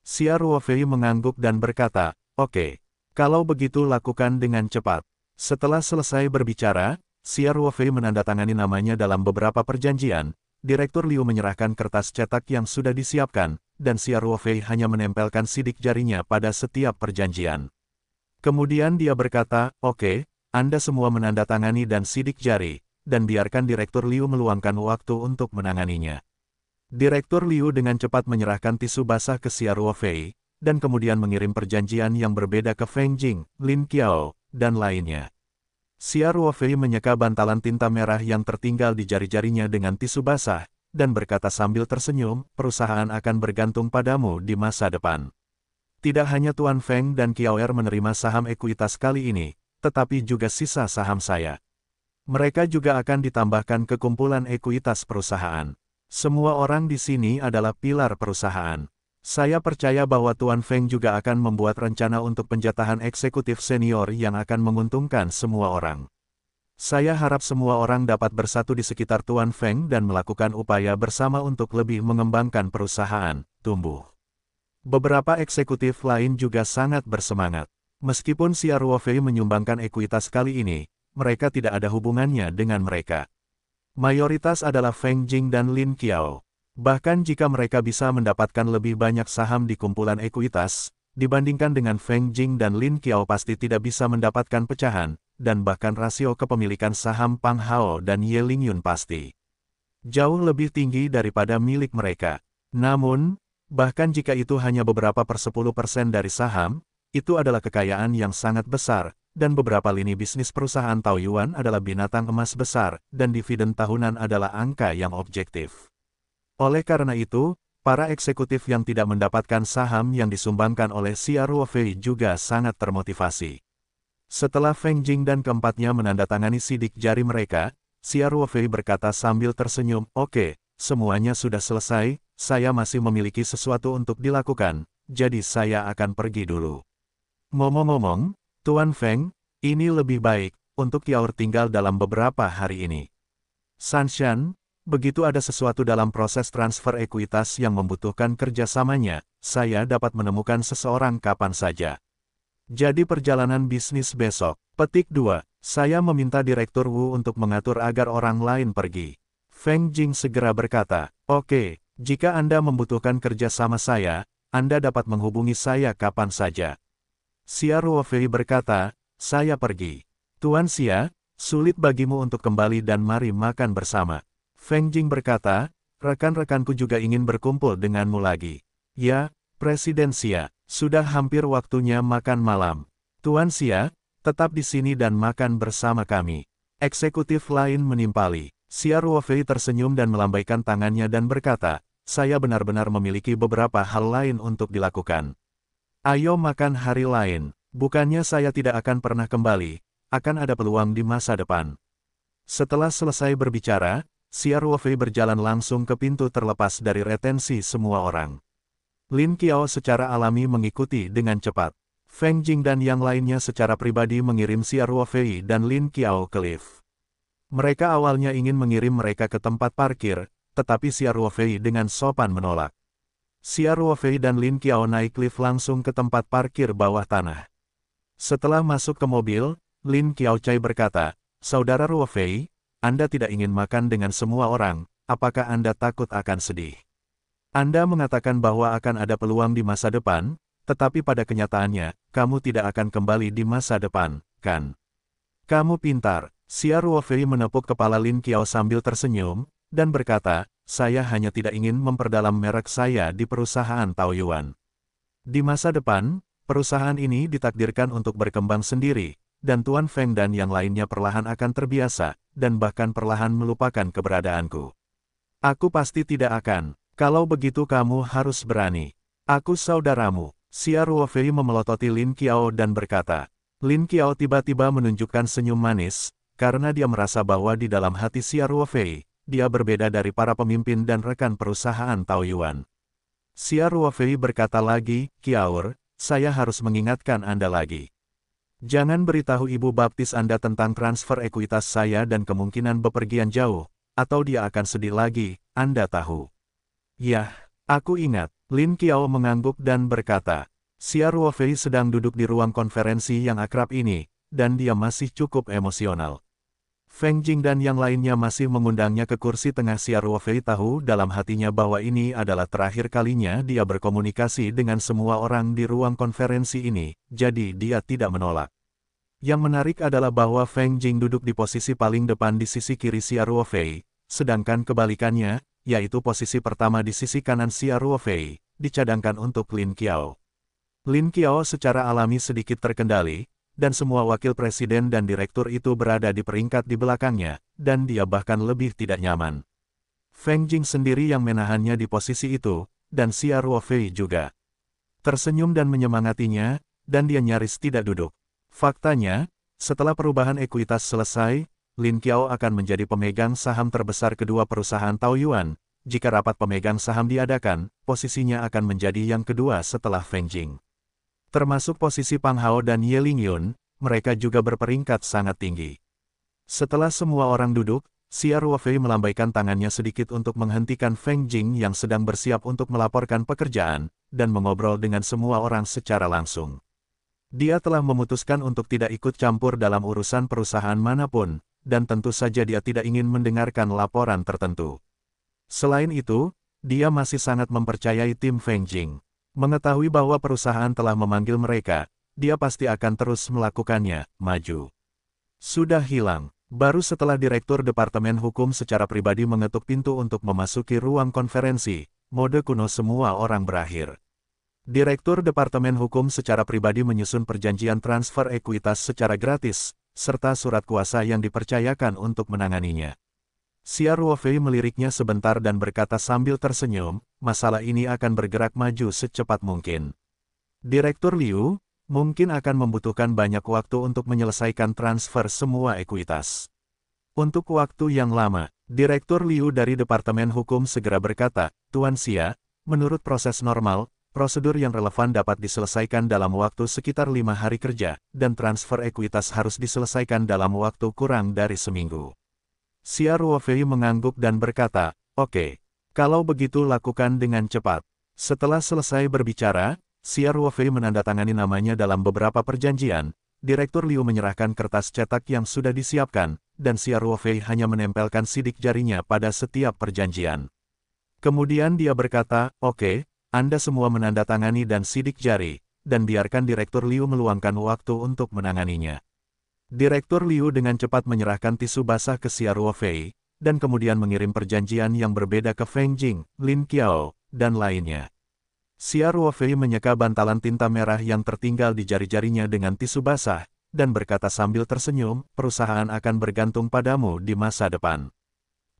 Xia Ruofei mengangguk dan berkata, oke, kalau begitu lakukan dengan cepat. Setelah selesai berbicara, Xia Ruofei menandatangani namanya dalam beberapa perjanjian. Direktur Liu menyerahkan kertas cetak yang sudah disiapkan, dan Xia Ruofei hanya menempelkan sidik jarinya pada setiap perjanjian. Kemudian dia berkata, oke, Anda semua menandatangani dan sidik jari, dan biarkan Direktur Liu meluangkan waktu untuk menanganinya. Direktur Liu dengan cepat menyerahkan tisu basah ke Xia Ruofei, dan kemudian mengirim perjanjian yang berbeda ke Feng Jing, Lin Qiao, dan lainnya. Xia Ruofei menyeka bantalan tinta merah yang tertinggal di jari-jarinya dengan tisu basah, dan berkata sambil tersenyum, perusahaan akan bergantung padamu di masa depan. Tidak hanya Tuan Feng dan Qiaoer menerima saham ekuitas kali ini, tetapi juga sisa saham saya. Mereka juga akan ditambahkan ke kumpulan ekuitas perusahaan. Semua orang di sini adalah pilar perusahaan. Saya percaya bahwa Tuan Feng juga akan membuat rencana untuk penjatahan eksekutif senior yang akan menguntungkan semua orang. Saya harap semua orang dapat bersatu di sekitar Tuan Feng dan melakukan upaya bersama untuk lebih mengembangkan perusahaan, tumbuh. Beberapa eksekutif lain juga sangat bersemangat. Meskipun Xia Ruofei menyumbangkan ekuitas kali ini, mereka tidak ada hubungannya dengan mereka. Mayoritas adalah Feng Jing dan Lin Qiao. Bahkan jika mereka bisa mendapatkan lebih banyak saham di kumpulan ekuitas, dibandingkan dengan Feng Jing dan Lin Qiao pasti tidak bisa mendapatkan pecahan, dan bahkan rasio kepemilikan saham Pang Hao dan Ye Lingyun pasti jauh lebih tinggi daripada milik mereka. Namun, bahkan jika itu hanya beberapa per 10% dari saham, itu adalah kekayaan yang sangat besar, dan beberapa lini bisnis perusahaan Taoyuan adalah binatang emas besar, dan dividen tahunan adalah angka yang objektif. Oleh karena itu, para eksekutif yang tidak mendapatkan saham yang disumbangkan oleh Xia Ruofei juga sangat termotivasi. Setelah Feng Jing dan keempatnya menandatangani sidik jari mereka, Xia Ruofei berkata sambil tersenyum, oke, semuanya sudah selesai, saya masih memiliki sesuatu untuk dilakukan, jadi saya akan pergi dulu. Ngomong-ngomong, Tuan Feng, ini lebih baik, untuk Qiaoer tinggal dalam beberapa hari ini. Sanshan, begitu ada sesuatu dalam proses transfer ekuitas yang membutuhkan kerjasamanya, saya dapat menemukan seseorang kapan saja. Jadi perjalanan bisnis besok. Petik 2. Saya meminta Direktur Wu untuk mengatur agar orang lain pergi. Feng Jing segera berkata, oke, jika Anda membutuhkan kerja sama saya, Anda dapat menghubungi saya kapan saja. Xia Ruofei berkata, saya pergi. Tuan Xia, sulit bagimu untuk kembali dan mari makan bersama. Feng Jing berkata, rekan-rekanku juga ingin berkumpul denganmu lagi. Ya, Presiden Xia, sudah hampir waktunya makan malam. Tuan Xia, tetap di sini dan makan bersama kami. Eksekutif lain menimpali. Xia Ruofei tersenyum dan melambaikan tangannya dan berkata, saya benar-benar memiliki beberapa hal lain untuk dilakukan. Ayo makan hari lain. Bukannya saya tidak akan pernah kembali, akan ada peluang di masa depan. Setelah selesai berbicara, Xia Ruofei berjalan langsung ke pintu terlepas dari retensi semua orang. Lin Qiao secara alami mengikuti dengan cepat. Feng Jing dan yang lainnya secara pribadi mengirim Xia Ruofei dan Lin Qiao ke lift. Mereka awalnya ingin mengirim mereka ke tempat parkir, tetapi Xia Ruofei dengan sopan menolak. Xia Ruofei dan Lin Qiao naik lift langsung ke tempat parkir bawah tanah. Setelah masuk ke mobil, Lin Qiaochai berkata, "Saudara Ruofei, Anda tidak ingin makan dengan semua orang, apakah Anda takut akan sedih? Anda mengatakan bahwa akan ada peluang di masa depan, tetapi pada kenyataannya, kamu tidak akan kembali di masa depan, kan? Kamu pintar." Xia Ruofei menepuk kepala Lin Qiao sambil tersenyum, dan berkata, "Saya hanya tidak ingin memperdalam merek saya di perusahaan Taoyuan. Di masa depan, perusahaan ini ditakdirkan untuk berkembang sendiri, dan Tuan Feng dan yang lainnya perlahan akan terbiasa, dan bahkan perlahan melupakan keberadaanku. Aku pasti tidak akan. Kalau begitu kamu harus berani. Aku saudaramu." Xia Ruofei memelototi Lin Qiao dan berkata. Lin Qiao tiba-tiba menunjukkan senyum manis, karena dia merasa bahwa di dalam hati Xia Ruofei, dia berbeda dari para pemimpin dan rekan perusahaan Taoyuan. Xia Ruofei berkata lagi, "Qiaur, saya harus mengingatkan Anda lagi. Jangan beritahu ibu baptis Anda tentang transfer ekuitas saya dan kemungkinan bepergian jauh, atau dia akan sedih lagi, Anda tahu." "Yah, aku ingat." Lin Qiao mengangguk dan berkata. Xia Ruofei sedang duduk di ruang konferensi yang akrab ini, dan dia masih cukup emosional. Feng Jing dan yang lainnya masih mengundangnya ke kursi tengah. Xia Ruofei tahu dalam hatinya bahwa ini adalah terakhir kalinya dia berkomunikasi dengan semua orang di ruang konferensi ini, jadi dia tidak menolak. Yang menarik adalah bahwa Feng Jing duduk di posisi paling depan di sisi kiri Xia Ruofei, sedangkan kebalikannya, yaitu posisi pertama di sisi kanan Xia Ruofei, dicadangkan untuk Lin Qiao. Lin Qiao secara alami sedikit terkendali, dan semua wakil presiden dan direktur itu berada di peringkat di belakangnya, dan dia bahkan lebih tidak nyaman. Feng Jing sendiri yang menahannya di posisi itu, dan Xia Ruofei juga. Tersenyum dan menyemangatinya, dan dia nyaris tidak duduk. Faktanya, setelah perubahan ekuitas selesai, Lin Qiao akan menjadi pemegang saham terbesar kedua perusahaan Taoyuan. Jika rapat pemegang saham diadakan, posisinya akan menjadi yang kedua setelah Feng Jing. Termasuk posisi Pang Hao dan Ye Lingyun, mereka juga berperingkat sangat tinggi. Setelah semua orang duduk, Xia Ruofei melambaikan tangannya sedikit untuk menghentikan Feng Jing yang sedang bersiap untuk melaporkan pekerjaan, dan mengobrol dengan semua orang secara langsung. Dia telah memutuskan untuk tidak ikut campur dalam urusan perusahaan manapun, dan tentu saja dia tidak ingin mendengarkan laporan tertentu. Selain itu, dia masih sangat mempercayai tim Feng Jing. Mengetahui bahwa perusahaan telah memanggil mereka, dia pasti akan terus melakukannya, maju. Sudah hilang. Baru setelah Direktur Departemen Hukum secara pribadi mengetuk pintu untuk memasuki ruang konferensi, mode kuno semua orang berakhir. Direktur Departemen Hukum secara pribadi menyusun perjanjian transfer ekuitas secara gratis, serta surat kuasa yang dipercayakan untuk menanganinya. Xia Ruofei meliriknya sebentar dan berkata sambil tersenyum, masalah ini akan bergerak maju secepat mungkin. Direktur Liu, mungkin akan membutuhkan banyak waktu untuk menyelesaikan transfer semua ekuitas. Untuk waktu yang lama, Direktur Liu dari Departemen Hukum segera berkata, Tuan Xia, menurut proses normal, prosedur yang relevan dapat diselesaikan dalam waktu sekitar 5 hari kerja, dan transfer ekuitas harus diselesaikan dalam waktu kurang dari seminggu. Xia Ruofei mengangguk dan berkata, "Oke. Kalau begitu lakukan dengan cepat." Setelah selesai berbicara, Xia Ruofei menandatangani namanya dalam beberapa perjanjian. Direktur Liu menyerahkan kertas cetak yang sudah disiapkan, dan Xia Ruofei hanya menempelkan sidik jarinya pada setiap perjanjian. Kemudian dia berkata, "Oke, Anda semua menandatangani dan sidik jari, dan biarkan Direktur Liu meluangkan waktu untuk menanganinya." Direktur Liu dengan cepat menyerahkan tisu basah ke Xia Ruofei, dan kemudian mengirim perjanjian yang berbeda ke Feng Jing, Lin Qiao, dan lainnya. Xia Ruofei menyeka bantalan tinta merah yang tertinggal di jari-jarinya dengan tisu basah, dan berkata sambil tersenyum, perusahaan akan bergantung padamu di masa depan.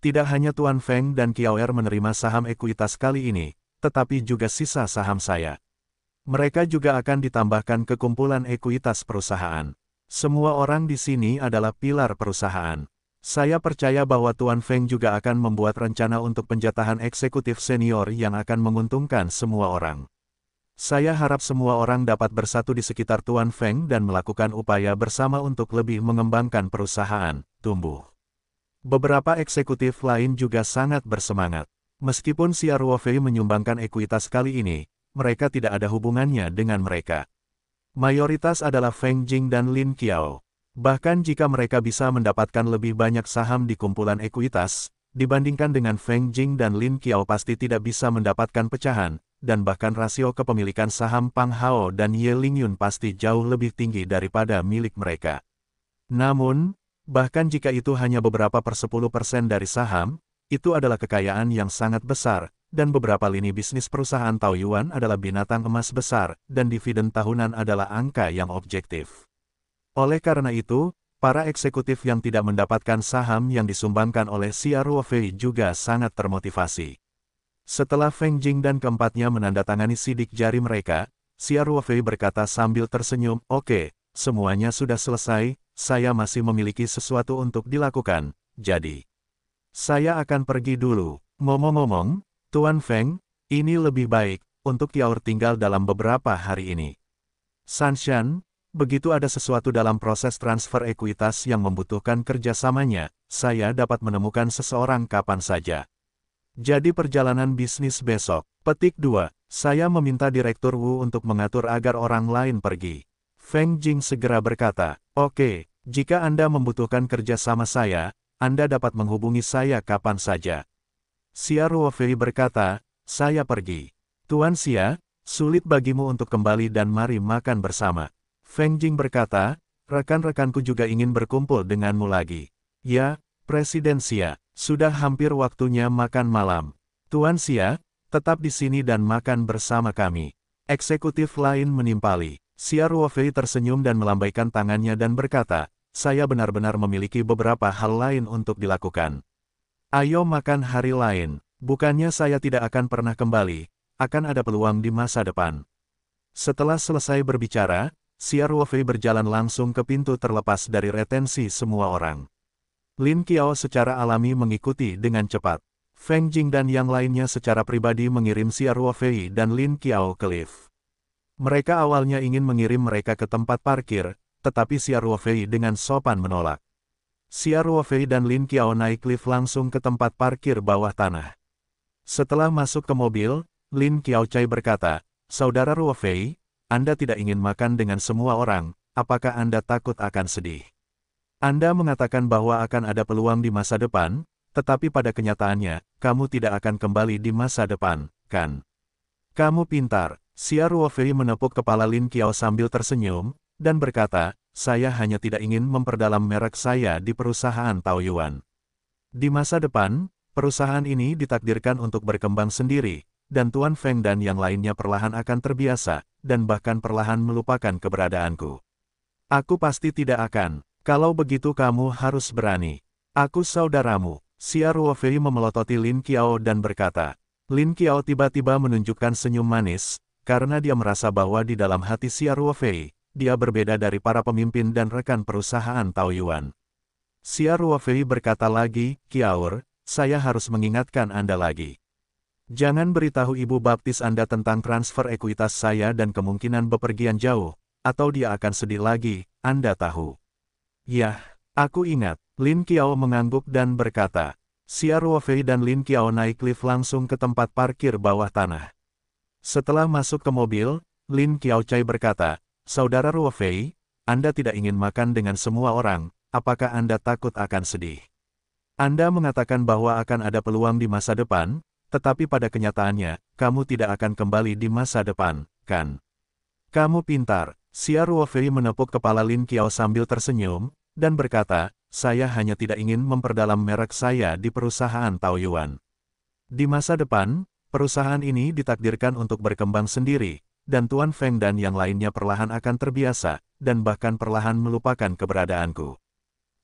Tidak hanya Tuan Feng dan Qiaoer menerima saham ekuitas kali ini, tetapi juga sisa saham saya. Mereka juga akan ditambahkan ke kumpulan ekuitas perusahaan. Semua orang di sini adalah pilar perusahaan. Saya percaya bahwa Tuan Feng juga akan membuat rencana untuk penjatahan eksekutif senior yang akan menguntungkan semua orang. Saya harap semua orang dapat bersatu di sekitar Tuan Feng dan melakukan upaya bersama untuk lebih mengembangkan perusahaan, tumbuh. Beberapa eksekutif lain juga sangat bersemangat. Meskipun Xia Ruofei menyumbangkan ekuitas kali ini, mereka tidak ada hubungannya dengan mereka. Mayoritas adalah Feng Jing dan Lin Qiao. Bahkan jika mereka bisa mendapatkan lebih banyak saham di kumpulan ekuitas, dibandingkan dengan Feng Jing dan Lin Qiao pasti tidak bisa mendapatkan pecahan, dan bahkan rasio kepemilikan saham Pang Hao dan Ye Lingyun pasti jauh lebih tinggi daripada milik mereka. Namun, bahkan jika itu hanya beberapa per 10% dari saham, itu adalah kekayaan yang sangat besar, dan beberapa lini bisnis perusahaan Taoyuan adalah binatang emas besar, dan dividen tahunan adalah angka yang objektif. Oleh karena itu, para eksekutif yang tidak mendapatkan saham yang disumbangkan oleh Xia Ruofei juga sangat termotivasi. Setelah Feng Jing dan keempatnya menandatangani sidik jari mereka, Xia Ruofei berkata sambil tersenyum, "Oke, semuanya sudah selesai, saya masih memiliki sesuatu untuk dilakukan, jadi saya akan pergi dulu." Ngomong-ngomong, Tuan Feng, ini lebih baik untuk Kiaur tinggal dalam beberapa hari ini. Sanshan, begitu ada sesuatu dalam proses transfer ekuitas yang membutuhkan kerjasamanya, saya dapat menemukan seseorang kapan saja. Jadi perjalanan bisnis besok. Petik 2. Saya meminta Direktur Wu untuk mengatur agar orang lain pergi. Feng Jing segera berkata, "Oke, jika Anda membutuhkan kerja sama saya, Anda dapat menghubungi saya kapan saja." Xia Ruofei berkata, "Saya pergi. Tuan Xia, sulit bagimu untuk kembali dan mari makan bersama." Feng Jing berkata, "Rekan-rekanku juga ingin berkumpul denganmu lagi." "Ya, Presiden Xia, sudah hampir waktunya makan malam. Tuan Xia, tetap di sini dan makan bersama kami." Eksekutif lain menimpali. Xia Ruofei tersenyum dan melambaikan tangannya dan berkata, "Saya benar-benar memiliki beberapa hal lain untuk dilakukan. Ayo makan hari lain. Bukannya saya tidak akan pernah kembali, akan ada peluang di masa depan." Setelah selesai berbicara, Xia Ruofei berjalan langsung ke pintu terlepas dari retensi semua orang. Lin Qiao secara alami mengikuti dengan cepat. Feng Jing dan yang lainnya secara pribadi mengirim Xia Ruofei dan Lin Qiao ke lift. Mereka awalnya ingin mengirim mereka ke tempat parkir, tetapi Xia Ruofei dengan sopan menolak. Xia Ruofei dan Lin Qiao naik lift langsung ke tempat parkir bawah tanah. Setelah masuk ke mobil, Lin Qiaocai berkata, "Saudara Ruofei, Anda tidak ingin makan dengan semua orang, apakah Anda takut akan sedih? Anda mengatakan bahwa akan ada peluang di masa depan, tetapi pada kenyataannya, kamu tidak akan kembali di masa depan, kan? Kamu pintar." Xia Ruofei menepuk kepala Lin Qiao sambil tersenyum, dan berkata, "Saya hanya tidak ingin memperdalam merek saya di perusahaan Taoyuan. Di masa depan, perusahaan ini ditakdirkan untuk berkembang sendiri, dan Tuan Feng dan yang lainnya perlahan akan terbiasa, dan bahkan perlahan melupakan keberadaanku. Aku pasti tidak akan. Kalau begitu kamu harus berani. Aku saudaramu." Xia Ruofei memelototi Lin Qiao dan berkata. Lin Qiao tiba-tiba menunjukkan senyum manis, karena dia merasa bahwa di dalam hati Xia Ruofei, dia berbeda dari para pemimpin dan rekan perusahaan Taoyuan. Xia Ruofei berkata lagi, "Qiaur, saya harus mengingatkan Anda lagi. Jangan beritahu Ibu Baptis Anda tentang transfer ekuitas saya dan kemungkinan bepergian jauh, atau dia akan sedih lagi, Anda tahu." "Yah, aku ingat." Lin Qiao mengangguk dan berkata. Xia Ruofei dan Lin Qiao naik lift langsung ke tempat parkir bawah tanah. Setelah masuk ke mobil, Lin Qiaocai berkata, "Saudara Ruofei, Anda tidak ingin makan dengan semua orang, apakah Anda takut akan sedih? Anda mengatakan bahwa akan ada peluang di masa depan, tetapi pada kenyataannya, kamu tidak akan kembali di masa depan, kan? Kamu pintar." Xia Ruofei menepuk kepala Lin Qiao sambil tersenyum, dan berkata, "Saya hanya tidak ingin memperdalam merek saya di perusahaan Taoyuan. Di masa depan, perusahaan ini ditakdirkan untuk berkembang sendiri, dan Tuan Feng dan yang lainnya perlahan akan terbiasa, dan bahkan perlahan melupakan keberadaanku.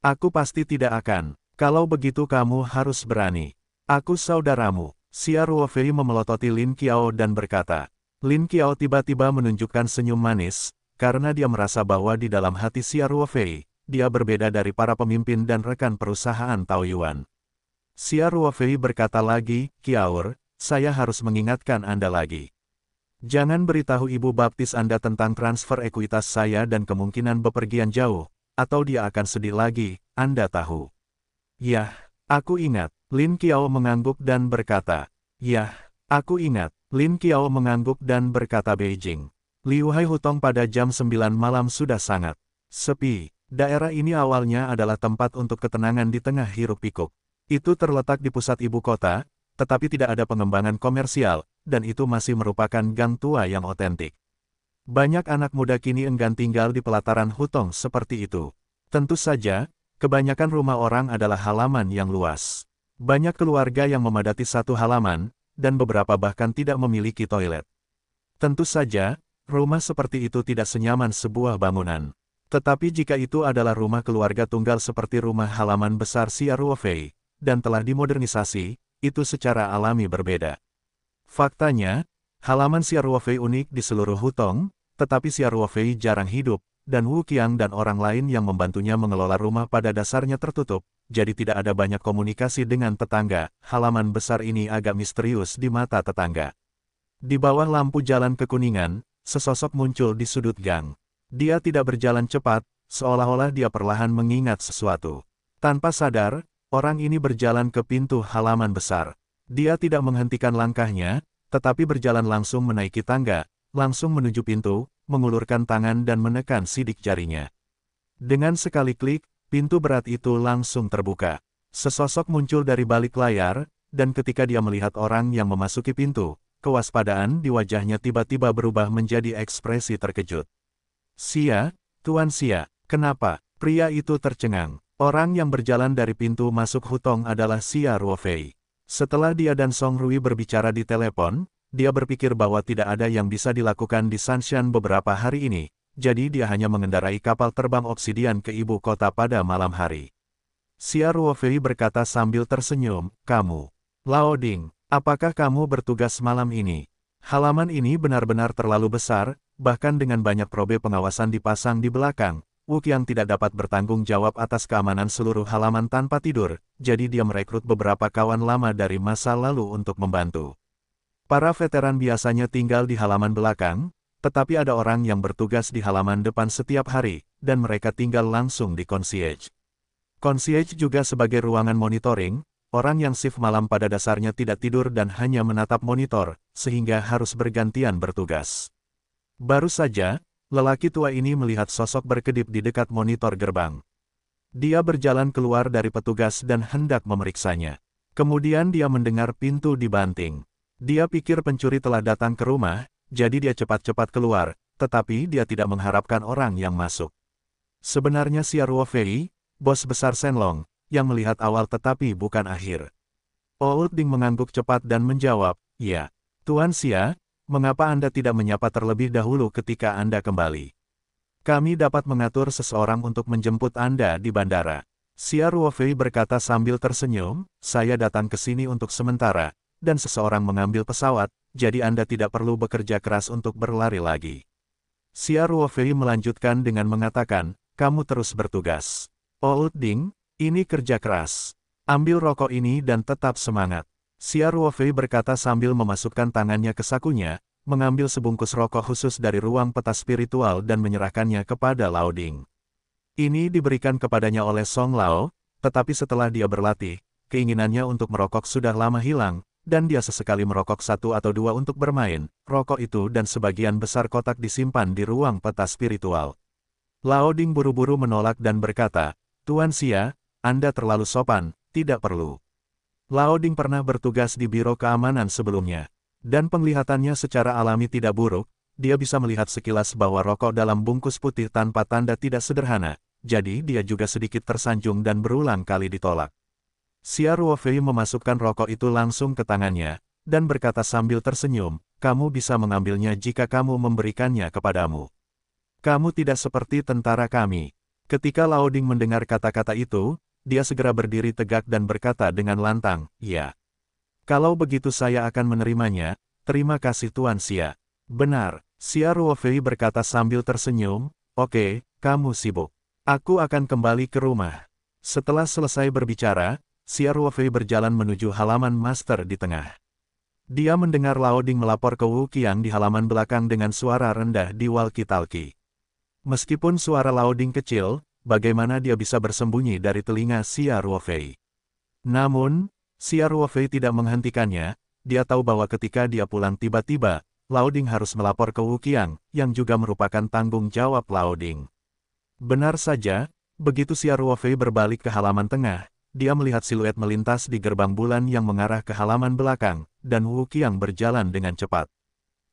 Aku pasti tidak akan. Kalau begitu kamu harus berani. Aku saudaramu." Xia Ruofei memelototi Lin Qiao dan berkata. Lin Qiao tiba-tiba menunjukkan senyum manis, karena dia merasa bahwa di dalam hati Xia Ruofei, dia berbeda dari para pemimpin dan rekan perusahaan Taoyuan. Xia Ruofei berkata lagi, Qiaur, saya harus mengingatkan Anda lagi. Jangan beritahu ibu baptis Anda tentang transfer ekuitas saya dan kemungkinan bepergian jauh, atau dia akan sedih lagi, Anda tahu. Yah, aku ingat. Lin Qiao mengangguk dan berkata, Yah, aku ingat. Lin Qiao mengangguk dan berkata Beijing. Liu Hai Hutong pada jam 9 malam sudah sangat sepi. Daerah ini awalnya adalah tempat untuk ketenangan di tengah hiruk-pikuk. Itu terletak di pusat ibu kota, tetapi tidak ada pengembangan komersial, dan itu masih merupakan gang tua yang otentik. Banyak anak muda kini enggan tinggal di pelataran Hutong seperti itu. Tentu saja, kebanyakan rumah orang adalah halaman yang luas. Banyak keluarga yang memadati satu halaman, dan beberapa bahkan tidak memiliki toilet. Tentu saja, rumah seperti itu tidak senyaman sebuah bangunan. Tetapi jika itu adalah rumah keluarga tunggal seperti rumah halaman besar Xia Ruofei, dan telah dimodernisasi, itu secara alami berbeda. Faktanya, halaman Xia Ruofei unik di seluruh Hutong, tetapi Xia Ruofei jarang hidup, dan Wu Qiang dan orang lain yang membantunya mengelola rumah pada dasarnya tertutup, jadi tidak ada banyak komunikasi dengan tetangga. Halaman besar ini agak misterius di mata tetangga. Di bawah lampu jalan kekuningan, sesosok muncul di sudut gang. Dia tidak berjalan cepat, seolah-olah dia perlahan mengingat sesuatu. Tanpa sadar, orang ini berjalan ke pintu halaman besar. Dia tidak menghentikan langkahnya, tetapi berjalan langsung menaiki tangga, langsung menuju pintu, mengulurkan tangan dan menekan sidik jarinya. Dengan sekali klik, pintu berat itu langsung terbuka. Sesosok muncul dari balik layar, dan ketika dia melihat orang yang memasuki pintu, kewaspadaan di wajahnya tiba-tiba berubah menjadi ekspresi terkejut. Xia, Tuan Xia, kenapa? Pria itu tercengang. Orang yang berjalan dari pintu masuk Hutong adalah Xia Ruofei. Setelah dia dan Song Rui berbicara di telepon, dia berpikir bahwa tidak ada yang bisa dilakukan di Sanshan beberapa hari ini, jadi dia hanya mengendarai kapal terbang obsidian ke ibu kota pada malam hari. Xia Ruofei berkata sambil tersenyum, kamu, Lao Ding, apakah kamu bertugas malam ini? Halaman ini benar-benar terlalu besar, bahkan dengan banyak probe pengawasan dipasang di belakang, Wu Qiang tidak dapat bertanggung jawab atas keamanan seluruh halaman tanpa tidur, jadi dia merekrut beberapa kawan lama dari masa lalu untuk membantu. Para veteran biasanya tinggal di halaman belakang, tetapi ada orang yang bertugas di halaman depan setiap hari, dan mereka tinggal langsung di concierge. Concierge juga sebagai ruangan monitoring, orang yang shift malam pada dasarnya tidak tidur dan hanya menatap monitor, sehingga harus bergantian bertugas. Baru saja, lelaki tua ini melihat sosok berkedip di dekat monitor gerbang. Dia berjalan keluar dari petugas dan hendak memeriksanya. Kemudian dia mendengar pintu dibanting. Dia pikir pencuri telah datang ke rumah, jadi dia cepat-cepat keluar, tetapi dia tidak mengharapkan orang yang masuk. Sebenarnya Xia Ruofei, bos besar Shenlong, yang melihat awal tetapi bukan akhir. Old Ding mengangguk cepat dan menjawab, ya, Tuan Xia, mengapa Anda tidak menyapa terlebih dahulu ketika Anda kembali? Kami dapat mengatur seseorang untuk menjemput Anda di bandara. Xia Ruofei berkata sambil tersenyum, saya datang ke sini untuk sementara, dan seseorang mengambil pesawat, jadi Anda tidak perlu bekerja keras untuk berlari lagi. Xia Ruofei melanjutkan dengan mengatakan, kamu terus bertugas. Old Ding, ini kerja keras. Ambil rokok ini dan tetap semangat. Xia Ruofei berkata sambil memasukkan tangannya ke sakunya, mengambil sebungkus rokok khusus dari ruang peta spiritual dan menyerahkannya kepada Lao Ding. Ini diberikan kepadanya oleh Song Lao, tetapi setelah dia berlatih, keinginannya untuk merokok sudah lama hilang, dan dia sesekali merokok satu atau dua untuk bermain. Rokok itu dan sebagian besar kotak disimpan di ruang peta spiritual. Lao Ding buru-buru menolak dan berkata, Tuan Xia, Anda terlalu sopan, tidak perlu. Lao Ding pernah bertugas di Biro Keamanan sebelumnya, dan penglihatannya secara alami tidak buruk, dia bisa melihat sekilas bahwa rokok dalam bungkus putih tanpa tanda tidak sederhana, jadi dia juga sedikit tersanjung dan berulang kali ditolak. Xia Ruofei memasukkan rokok itu langsung ke tangannya, dan berkata sambil tersenyum, kamu bisa mengambilnya jika kamu memberikannya kepadamu. Kamu tidak seperti tentara kami. Ketika Lao Ding mendengar kata-kata itu, dia segera berdiri tegak dan berkata dengan lantang, ya. Kalau begitu saya akan menerimanya, terima kasih Tuan Xia. Benar, Xia Ruofei berkata sambil tersenyum, oke, kamu sibuk. Aku akan kembali ke rumah. Setelah selesai berbicara, Xia Ruofei berjalan menuju halaman master di tengah. Dia mendengar Lao Ding melapor ke Wu Qiang di halaman belakang dengan suara rendah di walkie-talkie. Meskipun suara Lao Ding kecil, bagaimana dia bisa bersembunyi dari telinga Xia Ruofei? Namun, Xia Ruofei tidak menghentikannya. Dia tahu bahwa ketika dia pulang tiba-tiba, Lao Ding harus melapor ke Wu Qiang, yang juga merupakan tanggung jawab Lao Ding. Benar saja, begitu Xia Ruofei berbalik ke halaman tengah, dia melihat siluet melintas di gerbang bulan yang mengarah ke halaman belakang, dan Wu Qiang berjalan dengan cepat.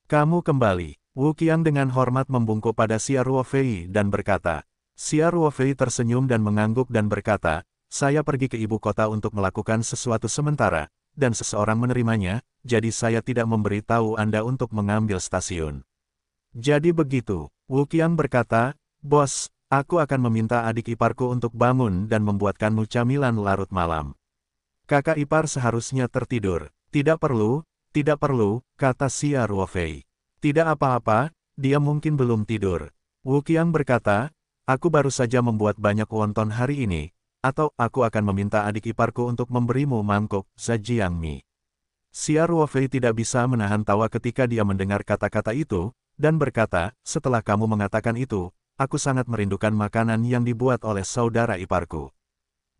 Kamu kembali. Wu Qiang dengan hormat membungkuk pada Xia Ruofei dan berkata. Xia Ruofei tersenyum dan mengangguk dan berkata, saya pergi ke ibu kota untuk melakukan sesuatu sementara, dan seseorang menerimanya, jadi saya tidak memberitahu Anda untuk mengambil stasiun. Jadi begitu, Wu Qiang berkata, bos, aku akan meminta adik iparku untuk bangun dan membuatkanmu camilan larut malam. Kakak ipar seharusnya tertidur. Tidak perlu, kata Xia Ruofei. Tidak apa-apa, dia mungkin belum tidur. Wu Qiang berkata, aku baru saja membuat banyak wonton hari ini, atau aku akan meminta adik iparku untuk memberimu mangkuk zhejiang mie. Xia Ruofei tidak bisa menahan tawa ketika dia mendengar kata-kata itu, dan berkata, setelah kamu mengatakan itu, aku sangat merindukan makanan yang dibuat oleh saudara iparku.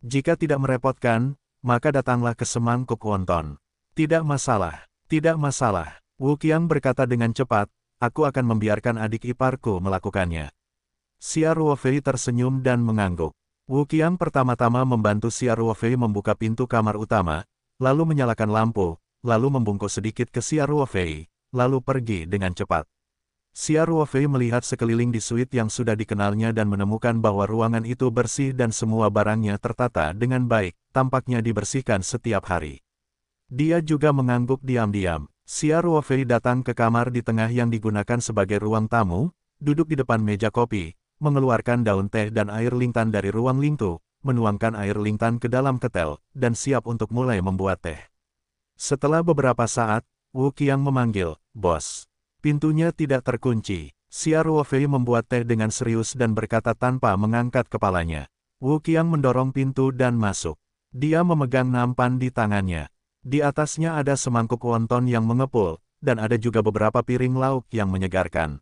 Jika tidak merepotkan, maka datanglah ke semangkuk wonton. Tidak masalah, Wu Qiang berkata dengan cepat, aku akan membiarkan adik iparku melakukannya. Xia Ruofei tersenyum dan mengangguk. Wu Qiang pertama-tama membantu Xia Ruofei membuka pintu kamar utama, lalu menyalakan lampu, lalu membungkuk sedikit ke Xia Ruofei, lalu pergi dengan cepat. Xia Ruofei melihat sekeliling di suite yang sudah dikenalnya dan menemukan bahwa ruangan itu bersih dan semua barangnya tertata dengan baik, tampaknya dibersihkan setiap hari. Dia juga mengangguk diam-diam. Xia Ruofei datang ke kamar di tengah yang digunakan sebagai ruang tamu, duduk di depan meja kopi, mengeluarkan daun teh dan air lintan dari ruang lingtu, menuangkan air lintan ke dalam ketel, dan siap untuk mulai membuat teh. Setelah beberapa saat, Wu Qiang memanggil, bos. Pintunya tidak terkunci. Xia Ruofei membuat teh dengan serius dan berkata tanpa mengangkat kepalanya. Wu Qiang mendorong pintu dan masuk. Dia memegang nampan di tangannya. Di atasnya ada semangkuk wonton yang mengepul, dan ada juga beberapa piring lauk yang menyegarkan.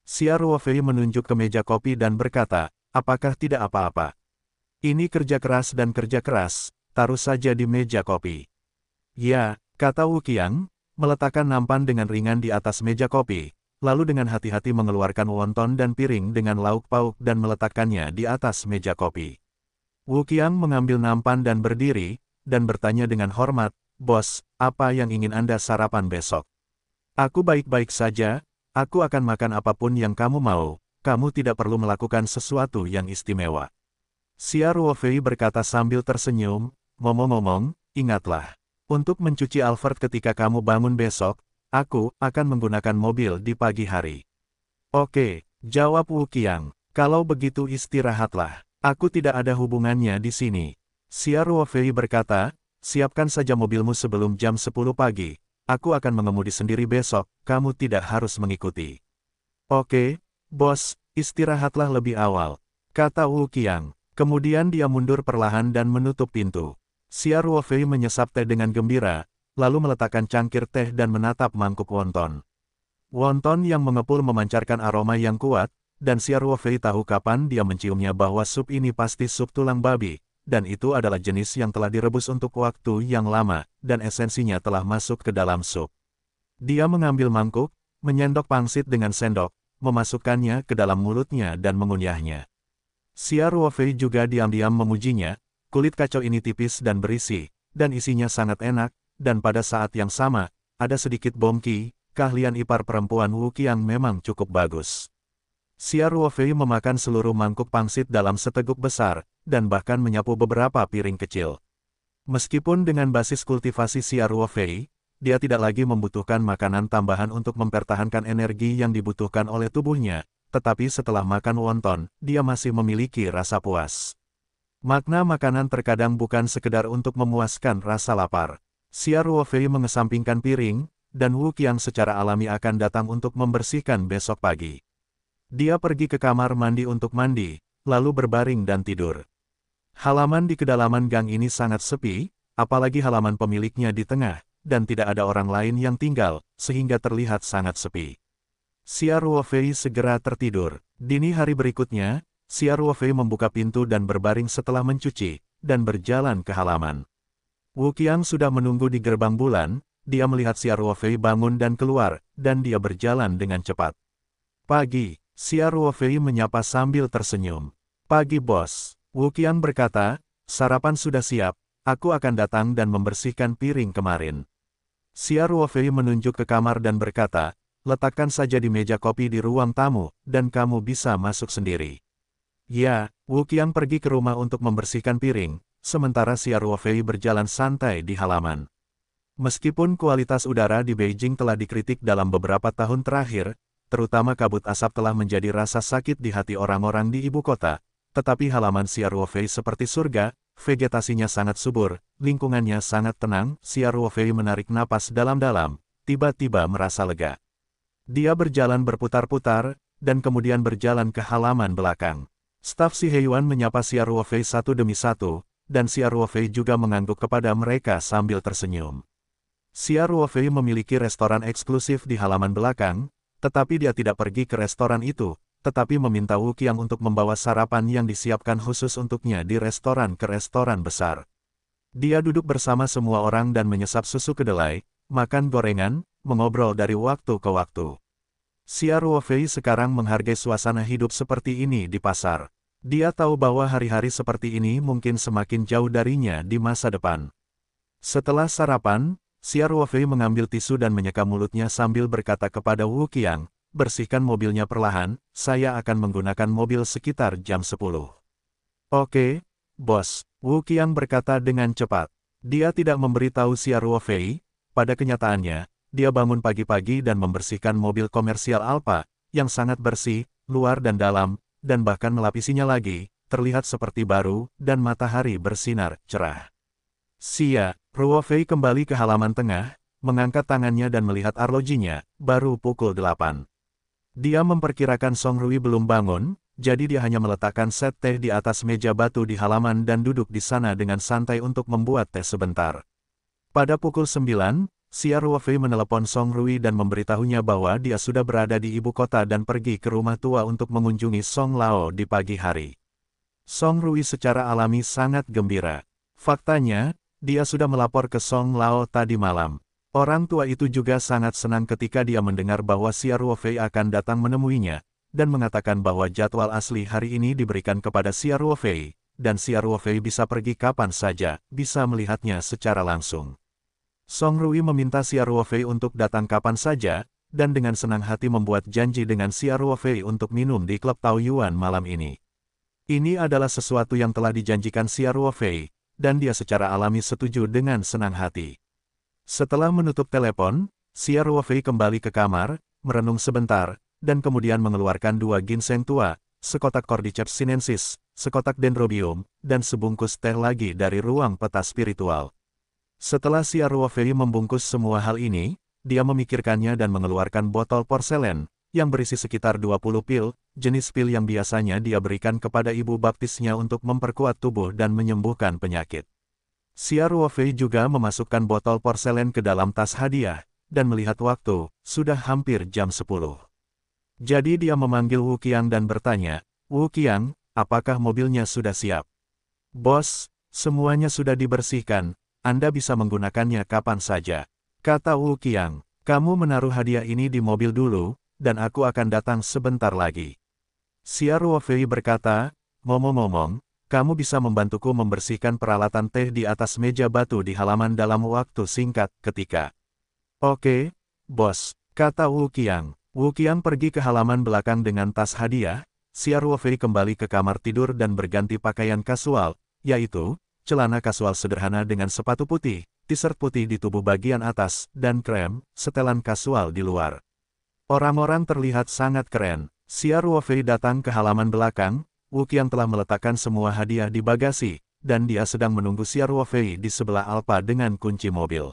Xia Ruofei menunjuk ke meja kopi dan berkata, apakah tidak apa-apa? Ini kerja keras dan kerja keras, taruh saja di meja kopi. Ya, kata Wu Qiang, meletakkan nampan dengan ringan di atas meja kopi, lalu dengan hati-hati mengeluarkan wonton dan piring dengan lauk pauk dan meletakkannya di atas meja kopi. Wu Qiang mengambil nampan dan berdiri, dan bertanya dengan hormat, bos, apa yang ingin Anda sarapan besok? Aku baik-baik saja, aku akan makan apapun yang kamu mau, kamu tidak perlu melakukan sesuatu yang istimewa. Xia Ruofei berkata sambil tersenyum, ngomong-ngomong, ingatlah. Untuk mencuci Alfred ketika kamu bangun besok, aku akan menggunakan mobil di pagi hari. Oke, jawab Wu Qiang. Kalau begitu istirahatlah. Aku tidak ada hubungannya di sini. Xia Ruofei berkata, siapkan saja mobilmu sebelum jam 10 pagi. Aku akan mengemudi sendiri besok, kamu tidak harus mengikuti. Oke, bos, istirahatlah lebih awal, kata Wu Qiang. Kemudian dia mundur perlahan dan menutup pintu. Xia Ruofei menyesap teh dengan gembira, lalu meletakkan cangkir teh dan menatap mangkuk wonton. Wonton yang mengepul memancarkan aroma yang kuat, dan Xia Ruofei tahu kapan dia menciumnya bahwa sup ini pasti sup tulang babi, dan itu adalah jenis yang telah direbus untuk waktu yang lama, dan esensinya telah masuk ke dalam sup. Dia mengambil mangkuk, menyendok pangsit dengan sendok, memasukkannya ke dalam mulutnya dan mengunyahnya. Xia Ruofei juga diam-diam memujinya. Kulit kacau ini tipis dan berisi, dan isinya sangat enak, dan pada saat yang sama, ada sedikit bomki, keahlian ipar perempuan Wu Qiang memang cukup bagus. Xia Ruofei memakan seluruh mangkuk pangsit dalam seteguk besar, dan bahkan menyapu beberapa piring kecil. Meskipun dengan basis kultivasi Xia Ruofei, dia tidak lagi membutuhkan makanan tambahan untuk mempertahankan energi yang dibutuhkan oleh tubuhnya, tetapi setelah makan wonton, dia masih memiliki rasa puas. Makna makanan terkadang bukan sekedar untuk memuaskan rasa lapar. Xia Ruofei mengesampingkan piring, dan Wu Qiang secara alami akan datang untuk membersihkan besok pagi. Dia pergi ke kamar mandi untuk mandi, lalu berbaring dan tidur. Halaman di kedalaman gang ini sangat sepi, apalagi halaman pemiliknya di tengah, dan tidak ada orang lain yang tinggal, sehingga terlihat sangat sepi. Xia Ruofei segera tertidur. Dini hari berikutnya, Xia Ruofei membuka pintu dan berbaring setelah mencuci, dan berjalan ke halaman. Wu Qiang sudah menunggu di gerbang bulan, dia melihat Xia Ruofei bangun dan keluar, dan dia berjalan dengan cepat. Pagi, Xia Ruofei menyapa sambil tersenyum. Pagi bos, Wu Qiang berkata, sarapan sudah siap, aku akan datang dan membersihkan piring kemarin. Xia Ruofei menunjuk ke kamar dan berkata, letakkan saja di meja kopi di ruang tamu, dan kamu bisa masuk sendiri. Ya, Wu Qiang pergi ke rumah untuk membersihkan piring, sementara Xia Ruofei berjalan santai di halaman. Meskipun kualitas udara di Beijing telah dikritik dalam beberapa tahun terakhir, terutama kabut asap telah menjadi rasa sakit di hati orang-orang di ibu kota, tetapi halaman Xia Ruofei seperti surga, vegetasinya sangat subur, lingkungannya sangat tenang. Xia Ruofei menarik napas dalam-dalam, tiba-tiba merasa lega. Dia berjalan berputar-putar, dan kemudian berjalan ke halaman belakang. Staf Si Heiyuan menyapa Xia Ruofei satu demi satu, dan Xia Ruofei juga mengangguk kepada mereka sambil tersenyum. Xia Ruofei memiliki restoran eksklusif di halaman belakang, tetapi dia tidak pergi ke restoran itu, tetapi meminta Wu Qiang untuk membawa sarapan yang disiapkan khusus untuknya di restoran ke restoran besar. Dia duduk bersama semua orang dan menyesap susu kedelai, makan gorengan, mengobrol dari waktu ke waktu. Xia Ruofei sekarang menghargai suasana hidup seperti ini di pasar. Dia tahu bahwa hari-hari seperti ini mungkin semakin jauh darinya di masa depan. Setelah sarapan, Xia Ruofei mengambil tisu dan menyeka mulutnya sambil berkata kepada Wu Qiang, bersihkan mobilnya perlahan, saya akan menggunakan mobil sekitar jam 10. Oke, bos, Wu Qiang berkata dengan cepat. Dia tidak memberitahu Xia Ruofei, pada kenyataannya, dia bangun pagi-pagi dan membersihkan mobil komersial Alfa, yang sangat bersih, luar dan dalam, dan bahkan melapisinya lagi, terlihat seperti baru, dan matahari bersinar cerah. Xia Ruofei kembali ke halaman tengah, mengangkat tangannya dan melihat arlojinya, baru pukul 8. Dia memperkirakan Song Rui belum bangun, jadi dia hanya meletakkan set teh di atas meja batu di halaman dan duduk di sana dengan santai untuk membuat teh sebentar. Pada pukul 9, Xia Ruofei menelepon Song Rui dan memberitahunya bahwa dia sudah berada di ibu kota dan pergi ke rumah tua untuk mengunjungi Song Lao di pagi hari. Song Rui secara alami sangat gembira. Faktanya, dia sudah melapor ke Song Lao tadi malam. Orang tua itu juga sangat senang ketika dia mendengar bahwa Xia Ruofei akan datang menemuinya, dan mengatakan bahwa jadwal asli hari ini diberikan kepada Xia Ruofei, dan Xia Ruofei bisa pergi kapan saja, bisa melihatnya secara langsung. Song Rui meminta Xia Ruofei untuk datang kapan saja, dan dengan senang hati membuat janji dengan Xia Ruofei untuk minum di klub Taoyuan malam ini. Ini adalah sesuatu yang telah dijanjikan Xia Ruofei, dan dia secara alami setuju dengan senang hati. Setelah menutup telepon, Xia Ruofei kembali ke kamar, merenung sebentar, dan kemudian mengeluarkan 2 ginseng tua, sekotak Cordyceps sinensis, sekotak Dendrobium, dan sebungkus teh lagi dari ruang peta spiritual. Setelah Xia Ruofei membungkus semua hal ini, dia memikirkannya dan mengeluarkan botol porselen, yang berisi sekitar 20 pil, jenis pil yang biasanya dia berikan kepada ibu baptisnya untuk memperkuat tubuh dan menyembuhkan penyakit. Xia Ruofei juga memasukkan botol porselen ke dalam tas hadiah, dan melihat waktu, sudah hampir jam 10. Jadi dia memanggil Wu Qiang dan bertanya, Wu Qiang, apakah mobilnya sudah siap? Bos, semuanya sudah dibersihkan. Anda bisa menggunakannya kapan saja. Kata Wu Qiang, kamu menaruh hadiah ini di mobil dulu, dan aku akan datang sebentar lagi. Xia Ruofei berkata, ngomong-ngomong, kamu bisa membantuku membersihkan peralatan teh di atas meja batu di halaman dalam waktu singkat, ketika. Oke, bos, kata Wu Qiang. Wu Qiang pergi ke halaman belakang dengan tas hadiah. Xia Ruofei kembali ke kamar tidur dan berganti pakaian kasual, yaitu celana kasual sederhana dengan sepatu putih, t-shirt putih di tubuh bagian atas, dan krem, setelan kasual di luar. Orang-orang terlihat sangat keren. Xia Ruofei datang ke halaman belakang, Wu Qiang telah meletakkan semua hadiah di bagasi, dan dia sedang menunggu Xia Ruofei di sebelah Alfa dengan kunci mobil.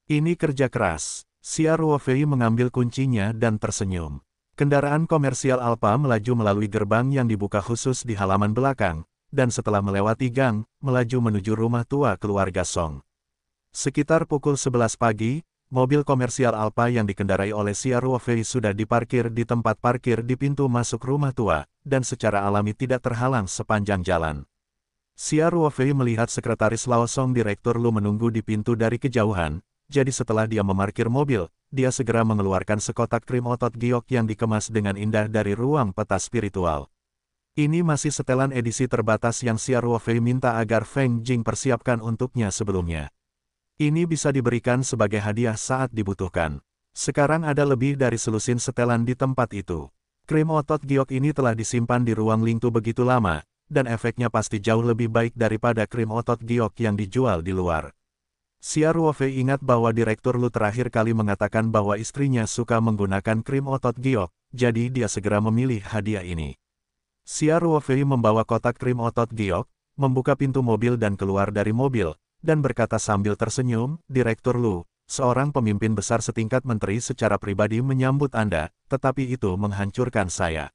Ini kerja keras. Xia Ruofei mengambil kuncinya dan tersenyum. Kendaraan komersial Alfa melaju melalui gerbang yang dibuka khusus di halaman belakang, dan setelah melewati gang, melaju menuju rumah tua keluarga Song. Sekitar pukul 11 pagi, mobil komersial Alfa yang dikendarai oleh Xia Ruofei sudah diparkir di tempat parkir di pintu masuk rumah tua, dan secara alami tidak terhalang sepanjang jalan. Xia Ruofei melihat sekretaris Lao Song Direktur Lu menunggu di pintu dari kejauhan, jadi setelah dia memarkir mobil, dia segera mengeluarkan sekotak krim otot giok yang dikemas dengan indah dari ruang peta spiritual. Ini masih setelan edisi terbatas yang Xia Ruofei minta agar Feng Jing persiapkan untuknya sebelumnya. Ini bisa diberikan sebagai hadiah saat dibutuhkan. Sekarang ada lebih dari selusin setelan di tempat itu. Krim otot giok ini telah disimpan di ruang Lingtu begitu lama, dan efeknya pasti jauh lebih baik daripada krim otot giok yang dijual di luar. Xia Ruofei ingat bahwa Direktur Lu terakhir kali mengatakan bahwa istrinya suka menggunakan krim otot giok, jadi dia segera memilih hadiah ini. Xia Ruofei membawa kotak krim otot giok, membuka pintu mobil dan keluar dari mobil, dan berkata sambil tersenyum, Direktur Lu, seorang pemimpin besar setingkat menteri secara pribadi menyambut Anda, tetapi itu menghancurkan saya.